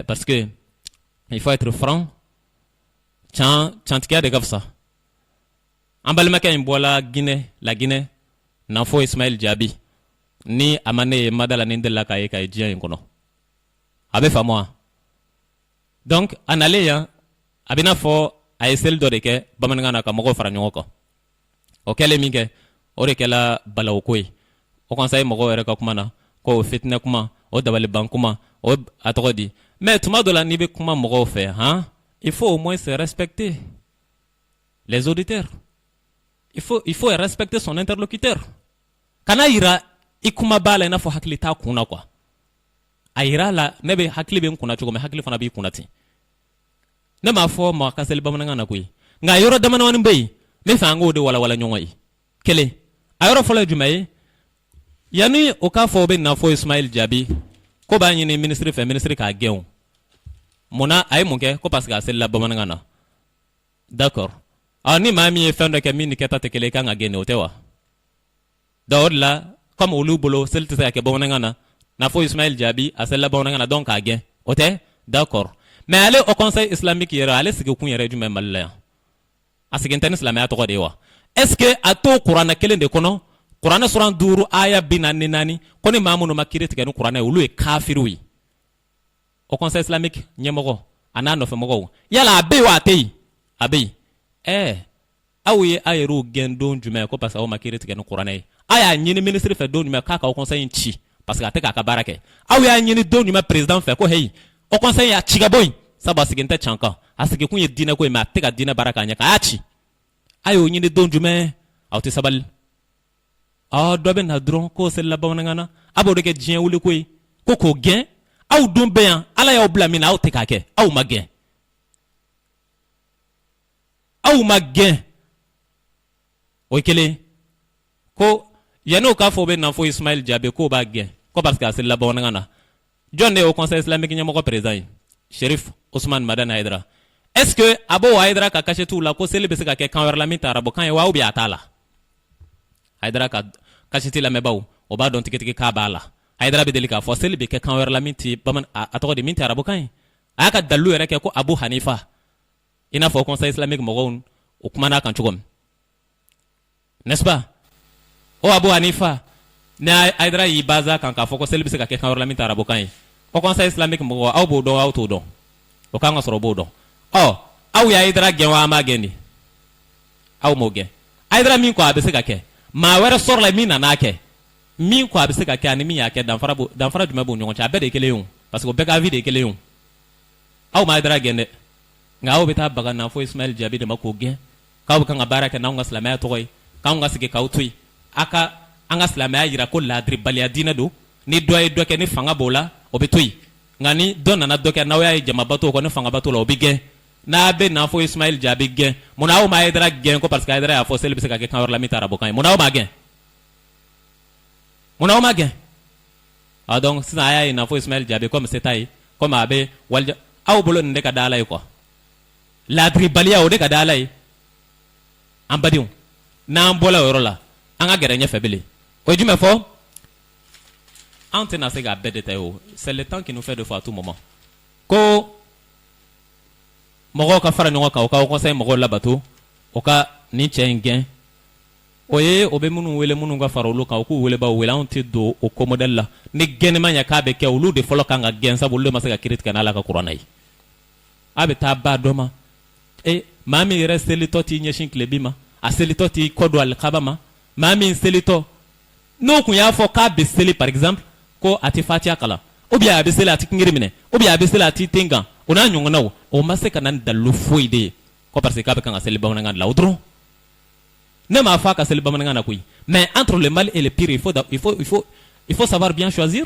parce que il faut être franc cantigiya de ka fisa an balimakɛ in bɔla la Guinée Nafo Ismail ni a ma ne ye Madala ni n delila k'a ye diɲɛ in kɔnɔ a bɛ faamu wa donc en aller a bɛ n'a fɔ a ye seli dɔ de kɛ bamanankan na ka mɔgɔw fara ɲɔgɔn kan o kɛlen min kɛ o de kɛla balawu ko ye o kɔnsa ye mɔgɔw yɛrɛ ka kuma na ko o fitinɛ kuma o dabaliban kuma o a tɔgɔ di mais tuma dɔ la n'i bɛ kuma mɔgɔw fɛ il faut au moins se respecter les auditeurs il faut respecter son interlocuteur kana yira i kuma b'a la i n'a fɔ hakili t'a kun na quoi a yira la ne bɛ hakili bɛ n kunna cogo min hakili fana b'i kunna ten ne m'a fɔ maa ka seli bamanankan na koyi nka yɔrɔ damadamanin bɛ yen ne fɛ an k'o de walawala ɲɔgɔn ye kelen a yɔrɔ fɔlɔ ye jumɛn ye yanni o k'a fɔ o bɛ na fɔ Ismail Jaabi ko b'a ɲini minisiri fɛ minisiri k'a gɛn o munna a ye mun kɛ ko parce que a selila bamanankan na d'accord ni maa min ye fɛn dɔ kɛ min ni kɛta tɛ kelen i kan ka gɛn o tɛ wa donc o de la comme olu bolo seli tɛ se ka kɛ bamanankan na n'a fɔ Ismail Jaabi a selila bamanankan na donc k'a gɛn o tɛ d'accord mais ale au conseil islamique yɛrɛ ale sigi kun yɛrɛ jumɛn Mali la yan a sigin tɛ ni silamɛya tɔgɔ de ye wa est-ce que a to kuranɛ kelen de kɔnɔ kuranɛ suran 5 aya 44 ko ni maa minnu ma kiiri tigɛ ni kuranɛ olu ye kafiriw ye au conseil islamique ɲɛmɔgɔ a n'a nɔfɛmɔgɔw yala a bɛ yen wa a tɛ yen a bɛ yen aw ye a yɛrɛw gɛn don jumɛn ko parce que aw ma kiiri tigɛ ni kuranɛ ye a y'a ɲini minisiri fɛ don jumɛn k'a ka au conseil in ci parce que a tɛ k'a ka baara kɛ aw y'a ɲini don jumɛn président fɛ ko hey au conseil y'a ci ka bɔ yen sabu a sigin tɛ can kan a sigi kun ye diinɛ ko ye mais a tɛ ka diinɛ baara k'a ɲɛ k'a y'a ci a y'o ɲini don jumɛn aw tɛ sabali dɔ bɛ na dɔrɔn k'o selila bamanankan na a b'o de kɛ diɲɛ wuli ko ye ko k'o gɛn aw dun bɛ yan ala y'aw bila min na aw tɛ k'a kɛ aw ma gɛn o ye kelen ko yanni o k'a fɔ o bɛ na fɔ Ismail Jaabi k'o b'a gɛn ko parce que a selila bamanankan na jɔn de ye o conseil islamique ɲɛmɔgɔ président ye Sherif Usman Madani Haidara est-ce que a b'o Haidara ka cachetiw la ko seli bɛ se ka kɛ kan wɛrɛ la min tɛ arabukan ye wa ou bien a t'a la Haidara ka cacheti lamɛnbaaw o b'a dɔn tigitigi k'a b'a la Haidara bɛ deli k'a fɔ seli bɛ kɛ kan wɛrɛ la min tɛ a tɔgɔ di min tɛ arabukan ye a y'a ka dalilu yɛrɛ kɛ ko Abu Hanifa i n'a fɔ conseil islamique mɔgɔw o kumana a kan cogo min n'est-ce pas o Abu Hanifa ni Haidara y'i baza kan k'a fɔ ko seli bɛ se ka kɛ kan wɛrɛ la min tɛ arabukan ye o conseil islamique mɔgɔw aw b'o dɔn aw t'o dɔn o kan ka sɔrɔ o b'o dɔn aw ye Haidara gɛn wa an b'a gɛn de aw m'o gɛn Haidara min ko a bɛ se ka kɛ maa wɛrɛ sɔrɔla min nan'a kɛ min ko a bɛ se ka kɛ ani min y'a kɛ danfara jumɛn b'u ɲɔgɔn cɛ a bɛɛ de ye kelen ye o parce que o bɛɛ ka avis de ye kelen ye o aw ma Haidara gɛn dɛ nka aw bɛ taa baga na fɔ Ismail Jaabi de ma k'o gɛn k'aw bɛ kan ka baara kɛ n'anw ka silamɛya tɔgɔ ye k'anw ka sigi k'aw to yen an ka silamɛya yira ko ladiribaliya diinɛ don ni dɔ ye dɔ kɛ ni fanga b'o la o bɛ to yen nka ni dɔ nana dɔ kɛ n'aw y'a ye jamaba t'o kɔ ni fanga ba t'o la o bɛ gɛn n'a bɛ na fɔ Ismail Jaabi gɛn munna aw ma Haidara gɛn ko parce que Haidara y'a fɔ seli bɛ se ka kɛ kan wɛrɛ la min tɛ arabukan ye munna aw ma gɛn donc sisan a y'a ye na fɔ Ismail Jaabi comme se t'a ye comme a bɛ walija aw bolo nin de ka da Ala ye quoi ladiribaliya o de ka da Ala ye an badenw n'an bɔla o yɔrɔ la an ka gɛrɛ ɲɛfɛ bilen o ye jumɛn fɔ an tɛna se k'a bɛɛ détailler o c'est le temps qui nous fait de fois à tout moment ko mɔgɔw ka fara ɲɔgɔn kan o ka conseil mɔgɔw labato o ka nin cɛ in gɛn o ye o bɛ minnu wele minnu ka fara olu kan o k'u wele b'aw wele anw tɛ don o ko modèle la ni gɛnni ma ɲɛ k'a bɛ kɛ olu de fɔlɔ kan ka gɛn sabu olu de ma se ka kiiri tigɛ n'Ala ka kuranɛ ye a bɛ taa ba dɔ ma maa min yɛrɛ selitɔ t'i ɲɛsin tilebin ma a selitɔ t'i kɔ don alikaba ma maa min selitɔ n'o tun y'a fɔ k'a bɛ seli par exemple ko a tɛ fatiha kalan ou bien a bɛ seli a tɛ kingiri minɛ ou bien a bɛ seli a tɛ ten kan o n'a ɲɔgɔnnaw o ma se ka na ni dalilu foyi de ye ko parce que k'a bɛ kan ka seli bamanankan de la o dɔrɔn ne m'a fɔ a ka seli bamanankan na koyi mais entre le mal et le pire il faut savoir bien choisir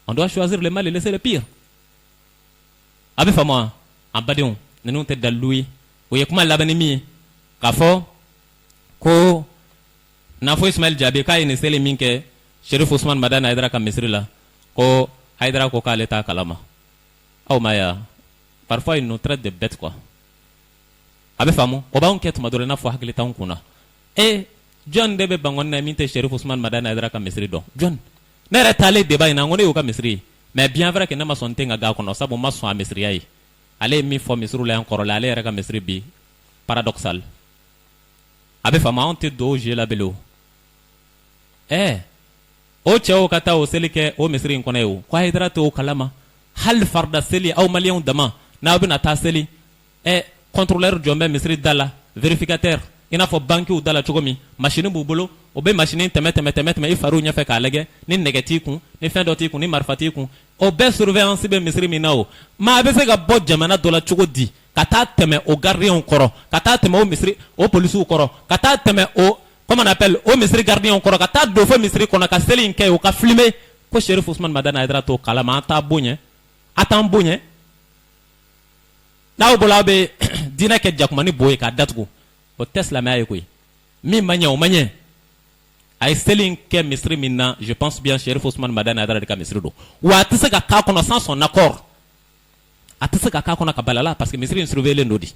on doit choisir le mal et laisser le pire a bɛ faamu wa an badenw ninnu tɛ dalilu ye o ye kuma laban ni min ye k'a fɔ ko n'a fɔ Ismail Jaabi k'a ye nin seli min kɛ Sherif Usman Madani Haidara ka misiri la ko Haidara ko k'ale t'a kalama aw ma ya parfois ils nous traitent de bêtes quoi a bɛ faamu o b'anw kɛ tuma dɔ la i n'a fɔ hakili t'anw kun na jɔn de bɛ bangɔni na min tɛ Sherif Usman Madani Haidara ka misiri dɔn jɔn ne yɛrɛ taalen débat in na n ko ne y'o ka misiri ye mais bien vrai que ne ma sɔn n tɛ n ka g'a kɔnɔ sabu n ma sɔn a misiriya ye ale ye min fɔ misiriw la yan kɔrɔlen ale yɛrɛ ka misiri bi paradoxal a bɛ faamu anw tɛ don o jeu la bilen o o cɛw ka taa o seli kɛ o misiri in kɔnɔ ye o ko Haidara tɛ o kalama hali farida seli aw maliyɛnw dama n'a bɛna taa seli contrôleur jɔn bɛ misiri da la vérificateur i n'a fɔ banquiw da la cogo min machine b'u bolo o bɛ machine tɛmɛ i fariw ɲɛfɛ k'a lajɛ ni nɛgɛ t'i kun ni fɛn dɔ t'i kun ni marifa t'i kun o bɛɛ surveillance bɛ misiri min na o maa a bɛ se ka bɔ jamana dɔ la cogo di ka taa tɛmɛ o gardien kɔrɔ ka taa tɛmɛ o misiri o policiw kɔrɔ ka taa tɛmɛ o comment on appelle o misiri gardien kɔrɔ ka taa don fo misiri kɔnɔ ka seli in kɛ o ka filmer ko Cherif Ousmane Madani Aidara t'o kalama an t'a boɲɛ a t'an boɲɛ n'aw bolo aw bɛ diinɛ kɛ jakuma ni bo ye k'a datugu o tɛ silamɛya ye koyi min ma ɲɛ o ma ɲɛ a ye seli in kɛ misiri min na je pense bien Cherif Ousmane Madani Aidara de ka misiri don wa a tɛ se ka k'a kɔnɔ sans son accord a tɛ se ka k'a kɔnɔ ka bali a la parce que misiri in surveillen don di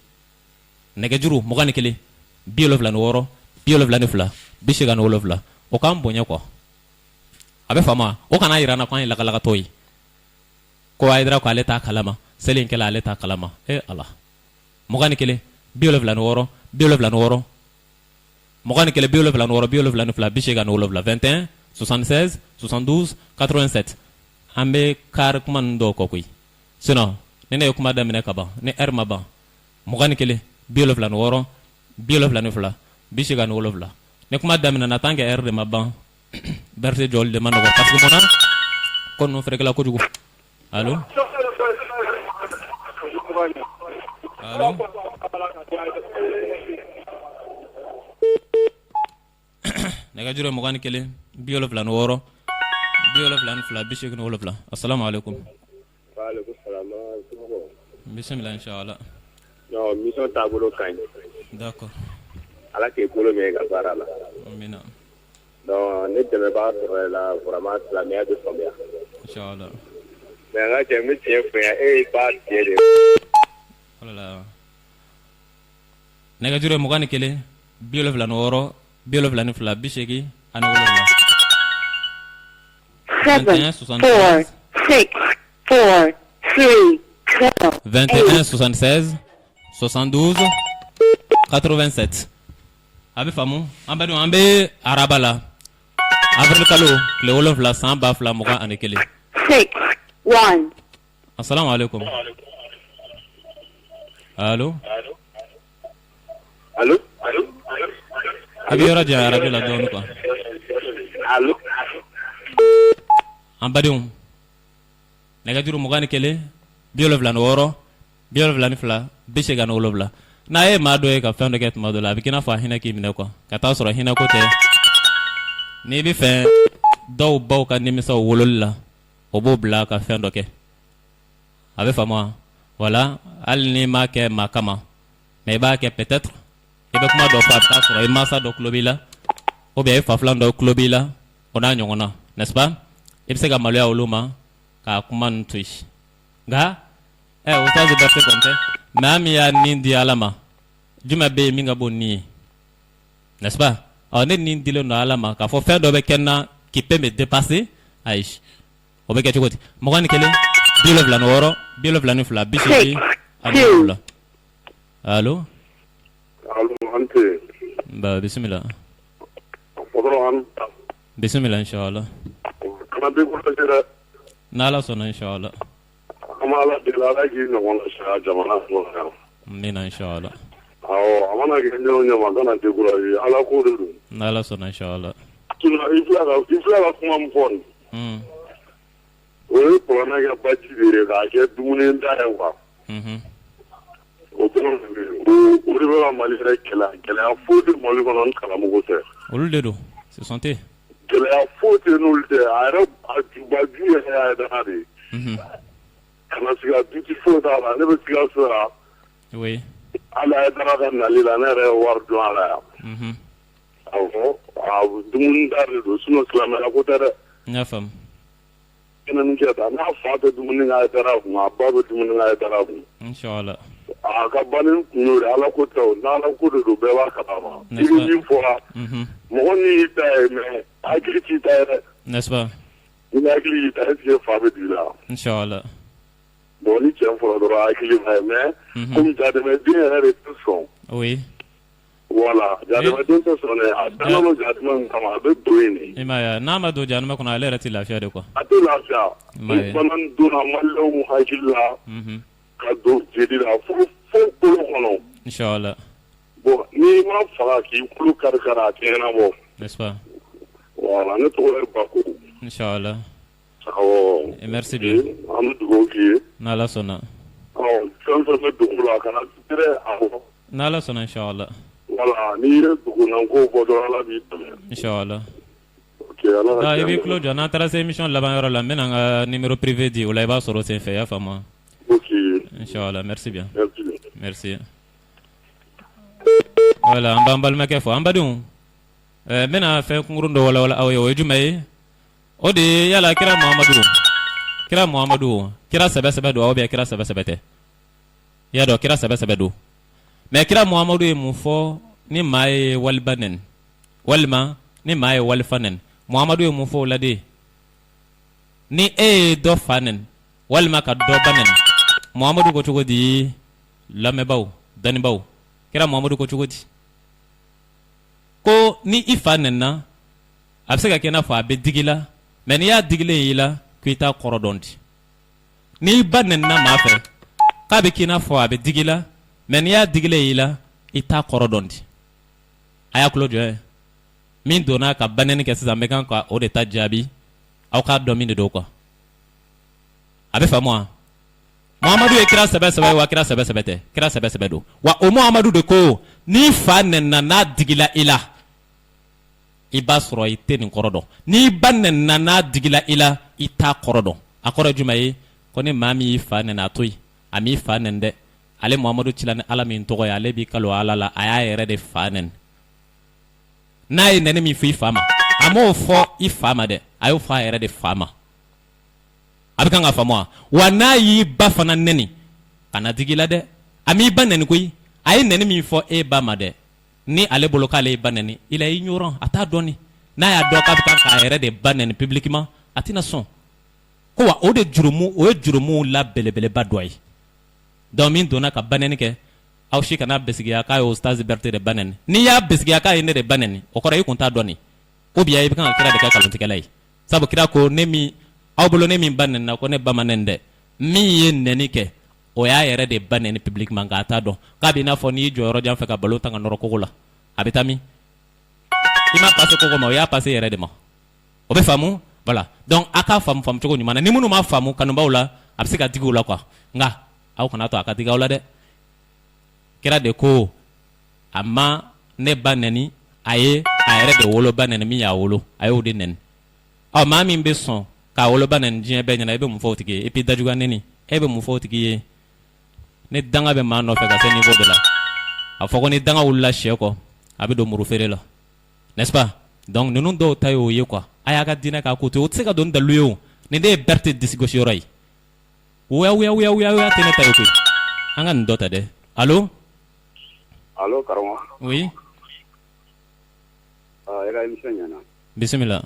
nɛgɛjuru 21 76 72 87 o k'an bonya quoi a bɛ faamu o kana yira na ko an ye lagalagatɔ ye ko Aidara ko ale t'a kalama seli in kɛla ale t'a kalama ala 21 76 76 21 76 72 21 76 72 87 an bɛ kari kuma ninnu dɔw kɔ koyi sinon ni ne ye kuma daminɛ ka ban ni heure ma ban 21 76 72 87 ni kuma daminɛ na tant que heure de ma ban berse jɔli de ma nɔgɔ parce que munna ko ninnu fɛrɛkɛla kojugu allo allo nɛgɛjuru ye 21 76 72 87 assalamu alaikum waaleykum salaam bisimila inshallah non mission taabolo ka ɲi d'accord ala k'i bolo mɛn ka baara la amina donc ne dɛmɛbaga sɔrɔ la vraiment silamɛya bɛ faamuya inshallah mais n ka cɛ n bɛ tiɲɛ fɔ yan e ye ba tiɲɛ de voilà nɛgɛjuru ye 21 76 72 87 7, 4, 6, 4, 3, 2, 21 76 72 87 a bɛ faamu an bɛ dɔn an bɛ araba la avril kalo tile 7 san 2021 6, 1. assalamu alaikum allo allo a bɛ yɔrɔ jan arajo la dɔɔni quoi allo an badenw nɛgɛjuru 21 76 72 87 n'a ye maa dɔ ye ka fɛn dɔ kɛ tuma dɔ la a bɛ k'i n'a fɔ a hinɛ k'i minɛ quoi ka taa sɔrɔ hinɛ ko tɛ n'i bɛ fɛ dɔw baw ka nimisaw wololi la o b'o bila ka fɛn dɔ kɛ a bɛ faamu wa voilà hali n'i m'a kɛ maa kama mais i b'a kɛ peut-être i bɛ kuma dɔ fɔ a bɛ taa sɔrɔ i mansa dɔ tulo b'i la ou bien i fafilan dɔ tulo b'i la o n'a ɲɔgɔnna n'est-ce pas i bɛ se ka maloya olu ma k'a kuma ninnu to yen nka o t'a se berse kɔni tɛ mais an min y'a nin di ala ma jumɛn bɛ yen min ka bon ni ye n'est-ce pas ne nin dilen don ala ma k'a fɔ fɛn dɔ bɛ kɛ n na qui peut me dépasser ayi o bɛ kɛ cogo di 21 76 72 87 allo an tɛ ba bisimila patron bisimila inshallah kana bɛ kɔlɔsi dɛ n'ala sɔnna inshallah an b'a ala deli ala k'i ɲɔgɔn sariya jamana kɔnɔ yan amina inshallah awɔ a mana kɛ ɲɛw ɲɛma kana découragé ala ko de don n'ala sɔnna inshallah i filɛ ka kuma min fɔ nin o ye kuranɛ kɛ baji de ye k'a kɛ dumuni da ye quoi o dɔrɔn de bɛ yen o de bɛ ka mali yɛrɛ gɛlɛya foyi tɛ mali kɔnɔ ni kalamugu tɛ olu de don ce sont eux gɛlɛya foyi tɛ n'olu tɛ a yɛrɛ a jubaju yɛrɛ y'a dana de ye kana siga duti foyi t'a la ne bɛ siga so la oui ala ye dana ka nali la ne yɛrɛ ye wari dɔn a la yan awɔ dumuni da de don sinon silamɛya ko tɛ dɛ n y'a faamu kɛnɛni kɛ ta n'a fa bɛ dumuni k'a ye dara kun a ba bɛ dumuni k'a ye dara kun inshallah a ka banni kun y'o de ala ko tɛ o n'ala ko de don bɛɛ b'a kalama i bɛ min fɔra mɔgɔ min y'i ta ye mais hakili t'i ta ye dɛ n'est-ce pas ni hakili y'i ta est-ce que fa bɛ d'i la inshallah bon ni cɛ fɔra dɔrɔn hakili ma ye mais komi jadɛmɛden yɛrɛ de tɛ sɔn oui voilà jadɛmɛden tɛ sɔn dɛ a danna o jadɛmɛ min kama a bɛ don yen de i m'a ye n'a ma don januma kɔnɔ ale yɛrɛ tɛ lafiya de quoi a tɛ lafiya ni bana donna maliyɛnw hakili la ka don jeli la fo kolo kɔnɔ. Inch'Allah. Bon ni ma faga k'i kulo kari-kari a tɛ ɲɛnabɔ. N'est-ce pas? Voilà ne tɔgɔ ye Bako. Inch'Allah. Awɔ. Et merci bien. An bɛ dugawu k'i ye. N'Allah sɔnna. Fɛn fɛn bɛ dugu la a kana tigɛ awɔ. N'Allah sɔnna Inch'Allah. Voilà n'i ye dugulanko fɔ dɔrɔn Ala b'i dɛmɛ. Inch'Allah. Ok Ala ka I b'i tulo jɔ n'an taara se émission laban yɔrɔ la n bɛna n ka numéro privé di o la i b'a sɔrɔ o sen fɛ i y'a faamu. Ok. Inch'Allah merci bien. Merci. Merci. Voilà an b'an balimakɛ fɔ an badenw n bɛna fɛn kunkurun dɔ walawala aw ye o ye jumɛn ye o de ye yala kira Muhamadu kira sɛbɛ don aw bien kira sɛbɛ tɛ i y'a dɔn kira sɛbɛ don mais kira Muhamadu ye mun fɔ ni maa ye waliba nɛni walima ni maa ye walifa nɛni Muhamadu ye mun fɔ o la de ni e ye dɔ fa nɛni walima ka dɔ ba nɛni Muhamadu ko cogo di lamɛnbaaw dɔnnibaaw kira Muhamadu ko cogo di ko ni i fa nɛnina a bɛ se ka kɛ i n'a fɔ a bɛ digi la mais n'i y'a digilen y'i la ko i t'a kɔrɔ dɔn di n'i ba nɛnina maa fɛ k'a bɛ k'i n'a fɔ a bɛ digi la mais n'i y'a digilen y'i la i t'a kɔrɔ dɔn di a y'a tulo jɔ ye min donna ka banɛni kɛ sisan n bɛ kan ka o de ta jaabi aw k'a dɔn min de don quoi a bɛ faamu wa Muhamadu ye kira sɛbɛ ye wa kira sɛbɛ tɛ kira sɛbɛ don wa o Muhamadu de ko n'i fa nɛnina n'a digila i la i b'a sɔrɔ i tɛ nin kɔrɔ dɔn n'i ba nɛnina n'a digila i la i t'a kɔrɔ dɔn a kɔrɔ ye jumɛn ye ko ni maa min y'i fa nɛni a to yen a m'i fa nɛni dɛ ale Muhamadu cila ni Ala min tɔgɔ ye ale b'i kalo Ala la a y'a yɛrɛ de fa nɛni n'a ye nɛni min fɔ i fa ma a m'o fɔ i fa ma dɛ a y'o fɔ a yɛrɛ de fa ma a bɛ kan ka faamu wa n'a y'i ba fana nɛni kana digi la dɛ a m'i ba nɛni koyi a ye nɛni min fɔ e ba ma dɛ ni ale bolo k'ale ye ba nɛni il est ignorant a t'a dɔnni n'a y'a dɔn k'a bɛ kan k'a yɛrɛ de ba nɛni publiquement a tɛna sɔn ko wa o ye jurumu la belebeleba dɔ ye donc min donna ka ba nɛni kɛ aw si kana besigiya k'a ye Ustaz Berete de ba nɛni n'i y'a besigiya k'a ye ne de ba nɛni o kɔrɔ i kun t'a dɔnni ou bien i bɛ kan ka kira de kɛ nkalontigɛla ye sabu kira ko aw bolo ne min ba nɛnina ko ne ba ma nɛni dɛ min ye nɛni kɛ o y'a yɛrɛ de ba nɛni publiquement nka a t'a dɔn k'a b'i n'a fɔ n'i y'i jɔ yɔrɔ jan fɛ ka balo ta ka nɔrɔ kogo la a bɛ taa min i ma passe kogo ma o y'a passe yɛrɛ de ma o bɛ faamu voilà donc a k'a faamu cogo ɲuman na ni minnu m'a faamu kanubaw la a bɛ se ka digi u la quoi nka aw kana to a ka digi aw la dɛ kira de ko a ma ne ba nɛni a ye a yɛrɛ de wolo ba nɛni min y'a wolo a y'o de nɛni ɔ maa min bɛ sɔn k'a woloba nɛni diɲɛ bɛɛ ɲɛna i bɛ mun fɔ o tigi ye et puis dajuguya nɛni e bɛ mun fɔ o tigi ye ni danga bɛ maa nɔfɛ ka se niveau dɔ la a fɔ ko ni danga wulila sɛ kɔ a bɛ don muru feere la n'est-ce pas donc ninnu dɔw ta y'o ye quoi a y'a ka diinɛ k'a ko to o tɛ se ka don ni dalilu ye o nin de ye Berete disigosiyɔrɔ ye wuya tɛ ne ta ye koyi an ka nin dɔ ta dɛ allo karamɔgɔ oui e ka émission ɲɛna bisimila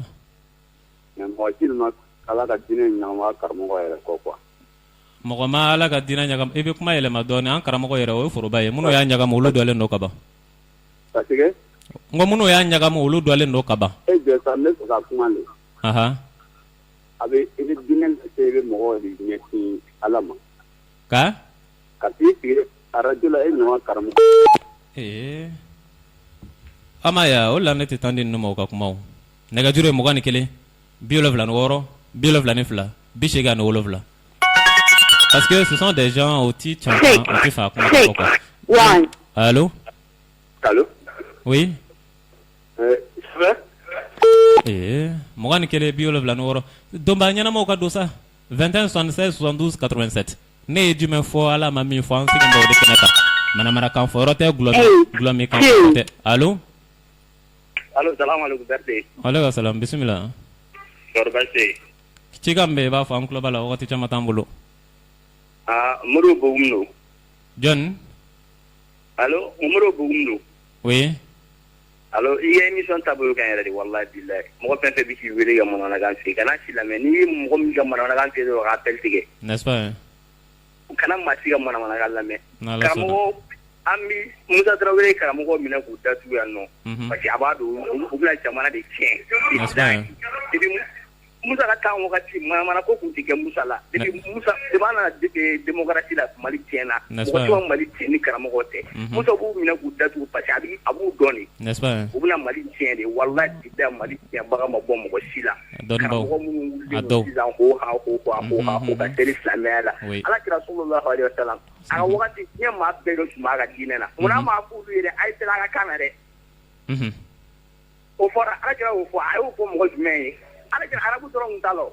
mais mɔgɔ si ma Ala ka diinɛ ɲagami karamɔgɔ yɛrɛ kɔ quoi mɔgɔ ma Ala ka diinɛ ɲagami i bɛ kuma yɛlɛma dɔɔnin an karamɔgɔ yɛrɛ o ye foroba ye minnu y'a ɲagami olu dɔlen don ka ban parce que n ko minnu y'a ɲagami olu dɔlen don ka ban e jɔ sa n bɛ fɛ ka kuma de a bɛ i bɛ diinɛ lase i bɛ mɔgɔw de ɲɛsin Ala ma ka t'i sigi arajo la e ɲɔgɔn karamɔgɔ Amaya o la ne tɛ tan di ninnu ma u ka kuma o nɛgɛjuru ye 21 76 72 87 parce que ce sont des gens au ti caman o ti fa kuma fɔ quoi allo oui 21 76 donba ɲɛnamaw ka don sa 21 76 72 87 ne ye jumɛn fɔ Ala ma min fɔ an sigin bɛ o de kɛnɛ kan manamanakan fɔ yɔrɔ tɛ gulɔ min kan fɔ tɛ allo salamu alaikum Berete aleykum salam bisimila cikan bɛ i b'a fɔ an tulo b'a la wagati caman t'an bolo Umaru Bugumno John allo Umaru Bugumno oui allo i ye émission taabolo kan yɛrɛ de wallahi billahi mɔgɔ fɛn fɛn bɛ k'i wele ka manamanakan f'i ye kana si lamɛn n'i ye mɔgɔ min ka manamanakan f'i ye dɔrɔn k'a appel tigɛ n'est-ce pas kana maa si ka manamanakan lamɛn karamɔgɔ an bi Musa Tarawele karamɔgɔ minɛ k'u datugu yan nɔ parce que a b'a dɔn u bɛna jamana de tiɲɛ Musa ka kan wagati mana ko kun tigɛ Musa la depuis Musa de bana démocratie la Mali tiɲɛna ko Mali tiɲɛ ni karamɔgɔ tɛ Musa b'u minɛ k'u datugu parce que a b'u dɔn n'est-ce pas u bɛna Mali tiɲɛ de wallahi da Mali tiɲɛ baga ma bɔ mɔgɔ si la karamɔgɔ minnu wulilen sisan ko ka seli silamɛya la Alakira sallallahu alaihi wasallam a ka wagati diɲɛ maa bɛɛ de tun b'a ka diinɛ na munna maa fɔ olu ye dɛ a ye seli a ka kan na dɛ o fɔra Alakira y'o fɔ a y'o fɔ mɔgɔ jumɛn ye Alakira arabu dɔrɔn t'a la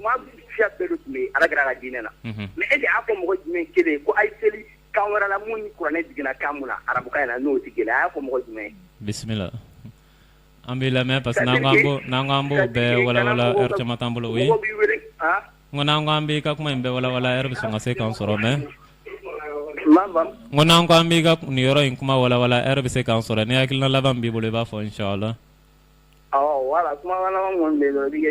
maa fiya bɛɛ de tun bɛ Alakira ka diinɛ na mais est-ce que a fɔ mɔgɔ jumɛn kelen ko a ye seli kan wɛrɛ la mun ni kuranɛ jiginna kan mun na arabukan in na n'o tɛ kelen a y'a fɔ mɔgɔ jumɛn bisimila an b'i lamɛn parce que n'an k'an b'o bɛɛ walawala heure caman t'an bolo oui mɔgɔ b'i wele n ko n'an k'an b'i ka kuma in bɛɛ walawala heure bɛ sɔn ka se k'an sɔrɔ mais n ko n'an k'an b'i ka nin yɔrɔ in kuma walawala heure bɛ se k'an sɔrɔ ni hakilina laban b'i bolo i b'a fɔ inchallah voilà kuma laban kɔni bɛ yen dɔrɔn i b'i ka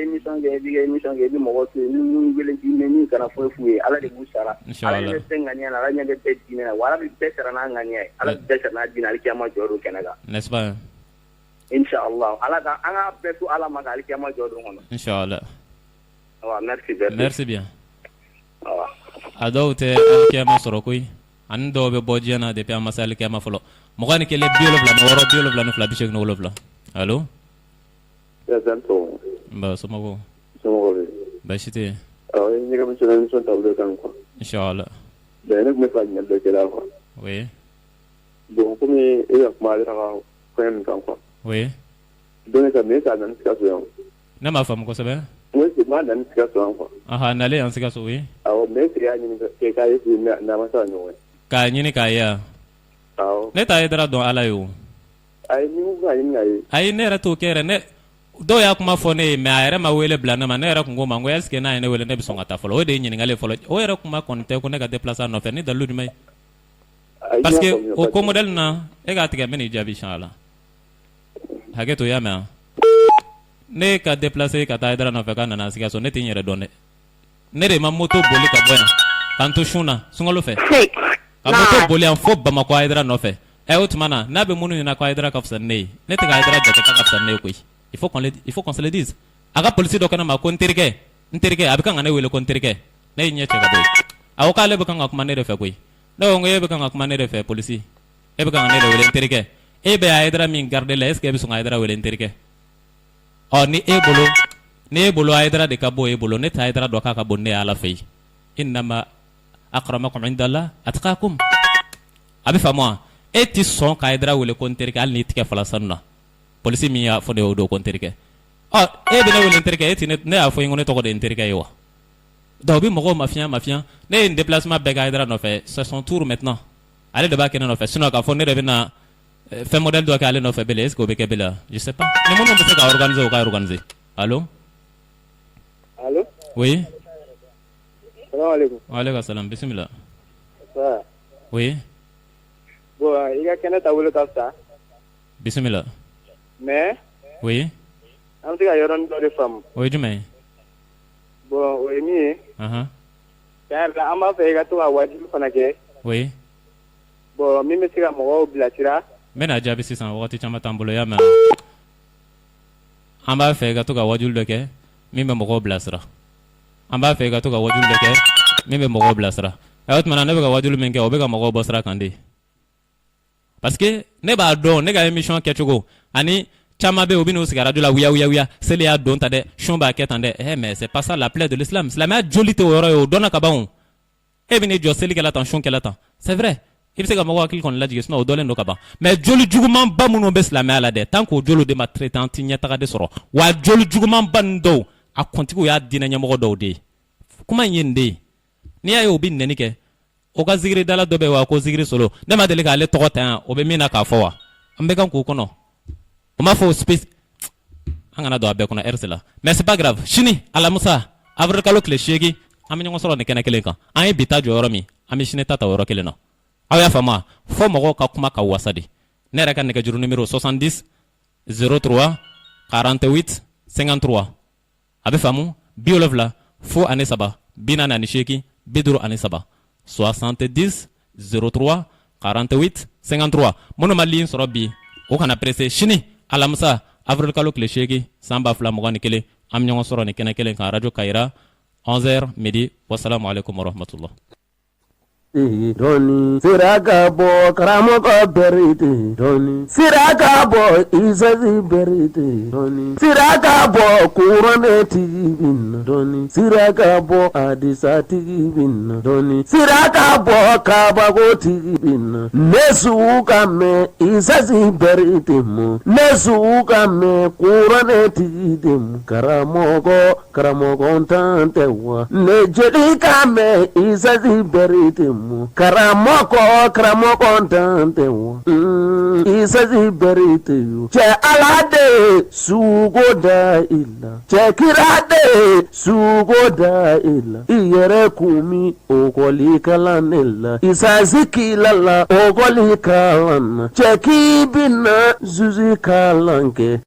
émission kɛ i bɛ mɔgɔ to yen minnu wele diinɛ min kana foyi f'u ye Ala de b'u sara Ala ɲɛ bɛ fɛn ŋaniya la Ala ɲɛ bɛ bɛɛ diinɛ na wa Ala bɛ bɛɛ sara n'a ŋaniya ye Ala bɛ bɛɛ sara n'a diinɛ alikiyama jɔ don kɛnɛ kan n'est-ce pas inchallah Ala ka an ka bɛɛ to Ala ma ka alikiyama jɔ don kɔnɔ inchallah merci bien a dɔw tɛ alikiyama sɔrɔ koyi ani dɔw bɛ bɔ diɲɛ na depuis an ma se alikiyama fɔlɔ 21 76 72 70 allo ba somɔgɔw baasi tɛ yen ne ka misɛn émission taabolo kan quoi inchallah ben ne tun bɛ fɛ ka ɲininkali dɔ kɛ la quoi oui bon komi e ka kuma ale ka fɛn min kan quoi oui donc ça mais ça nana Sikaso yan ne m'a faamu kosɛbɛ oui c'est moi nana Sikaso yan quoi nalen yan Sikaso oui awɔ mais est-ce que y'a ɲini k'a ye n'a ma se ka ɲɔgɔn ye k'a ɲini k'a ye wa awɔ ne t'a ye dara dɔn Ala ye o ayi ni ko k'a ɲini k'a ye ayi ne yɛrɛ t'o kɛ yɛrɛ ne dɔw y'a kuma fɔ ne ye mais a yɛrɛ ma wele bila ne ma ne yɛrɛ kun ko ma ko est-ce que n'a ye ne wele ne bɛ sɔn ka taa fɔlɔ o de ye ɲininkali fɔlɔ o yɛrɛ kuma kɔni tɛ ko ne ka déplacer a nɔfɛ ni dalilu jumɛn ye parce que o ko modèle na e k'a tigɛ n bɛ n'i jaabi inchallah hakɛ to i y'a mɛn ne ka déplacer ka taa Haidara nɔfɛ k'a nana Sikaso ne tɛ n yɛrɛ dɔn dɛ ne de ma moto boli ka bɔ yan k'an to sun na sunkalo fɛ ka moto boli yan fo Bamakɔ Haidara nɔfɛ o tuma na n'a bɛ minnu ɲɛna ko Haidara ka fisa ni ne ye ne tɛ ka Haidara jate k'a ka fisa ni ne ye koyi il faut qu'on se le dise a ka polisi dɔ kɛnɛ ma ko n terikɛ a bɛ kan ka ne wele ko n terikɛ ne y'i ɲɛ cɛ ka bɔ yen a ko k'ale bɛ kan ka kuma ne de fɛ koyi ne ko e bɛ kan ka kuma ne de fɛ polisi e bɛ kan ka ne de wele n terikɛ e bɛ Haidara min garde la est ce que e bɛ sɔn ka Haidara wele n terikɛ ni e bolo Haidara de ka bɔ e bolo ne tɛ Haidara dɔ k'a ka bon ne ye Ala fɛ yen innama akramakum indallah atqakum a bɛ faamu wa e ti sɔn ka Haidara wele ko n terikɛ hali n'i tigɛ fala sanu na polisi min y'a fɔ ne y'o don ko n terikɛ e bɛ ne wele n terikɛ e ti ne y'a fɔ n ko ne tɔgɔ de ye n terikɛ ye wa donc o bɛ mɔgɔw mafiya ne ye n déplacement bɛɛ kɛ Haidara nɔfɛ c'est son tour maintenant ale de b'a kɛ ne nɔfɛ sinon k'a fɔ ne de bɛ na fɛn modèle dɔ kɛ ale nɔfɛ bele est ce que o bɛ kɛ bele wa je sais pas ni minnu bɛ se ka organiser o ka organiser allo oui salamaleykum waaleykum salam bisimila ça oui bon i ka kɛnɛ taabolo ka fisa bisimila mais oui an bɛ se ka yɔrɔnin dɔ de faamu o ye jumɛn ye bon o ye min ye tiɲɛ yɛrɛ la an b'a fɛ i ka to ka wajibi fana kɛ oui bon min bɛ se ka mɔgɔw bilasira n bɛna jaabi sisan wagati caman t'an bolo i y'a mɛn an b'a fɛ i ka to ka wajuli dɔ kɛ min bɛ mɔgɔw bilasira an b'a fɛ i ka to ka wajuli dɔ kɛ min bɛ mɔgɔw bilasira o tuma na ne bɛ ka wajuli min kɛ o bɛ ka mɔgɔw bɔ sira kan de parce que ne b'a dɔn ne ka émission kɛcogo ani caman bɛ yen u bɛ n'u sigi radio la wuya seli y'a don ta dɛ sun b'a kɛ tan dɛ mais c'est pas ça la plaie de l'islam silamɛya joli tɛ o yɔrɔ ye o dɔnna ka ban o e bɛ n'i jɔ selikɛla tan sunkɛla tan c'est vrai i bɛ se ka mɔgɔw hakili kɔni lajigin sinon o dɔlen don ka ban mais joli jugumanba minnu bɛ silamɛya la dɛ tant que o joliw de ma traiter an tɛ ɲɛtaga de sɔrɔ wa joli jugumanba ninnu dɔw a kuntigiw y'a diinɛ ɲɛmɔgɔ dɔw de ye kuma in ye nin de ye n'i y'a ye o bɛ nɛni kɛ o ka zikiri dala dɔ bɛ yen wa ko zikiri solo ne ma deli k'ale tɔgɔ ta yan o bɛ min na k'a fɔ wa an bɛ kan k'o kɔnɔ o m'a fɔ o space an kana don a bɛɛ kɔnɔ RC la mais c'est pas grave sini alamusa avril kalo tile 8 an bɛ ɲɔgɔn sɔrɔ nin kɛnɛ kelen kan an ye bi ta jɔ yɔrɔ min an bɛ sini ta yɔrɔ kelen na aw y'a faamu fɔ mɔgɔw ka kuma ka wasa de ne yɛrɛ ka nɛgɛjuru numéro 70 03 48 53 a bɛ faamu 70 fo ani 3 48 50 ani 3 70 03 48 53 minnu ma ligne sɔrɔ bi o kana pressé sini alamisa avril kalo tile 8 san 2021 am ñoo soro ni kene kelen kan radio Kayra 11h midi wassalamu alaikum warahmatullah doni siraka bo karamoko berite doni siraka bo isazi berite doni siraka bo kurane tibin doni siraka bo adisa tibin doni siraka bo kabago tibin nesu kame isazi berite mu nesu kame kurane tibin karamoko tante wa nejedi kame isazi berite karamoko tante wo isazi berite yo che alade sugo da illa che kirade sugo da illa iyere kumi okoli kalanella isazi kilala okoli kalan che kibina zuzi kalanke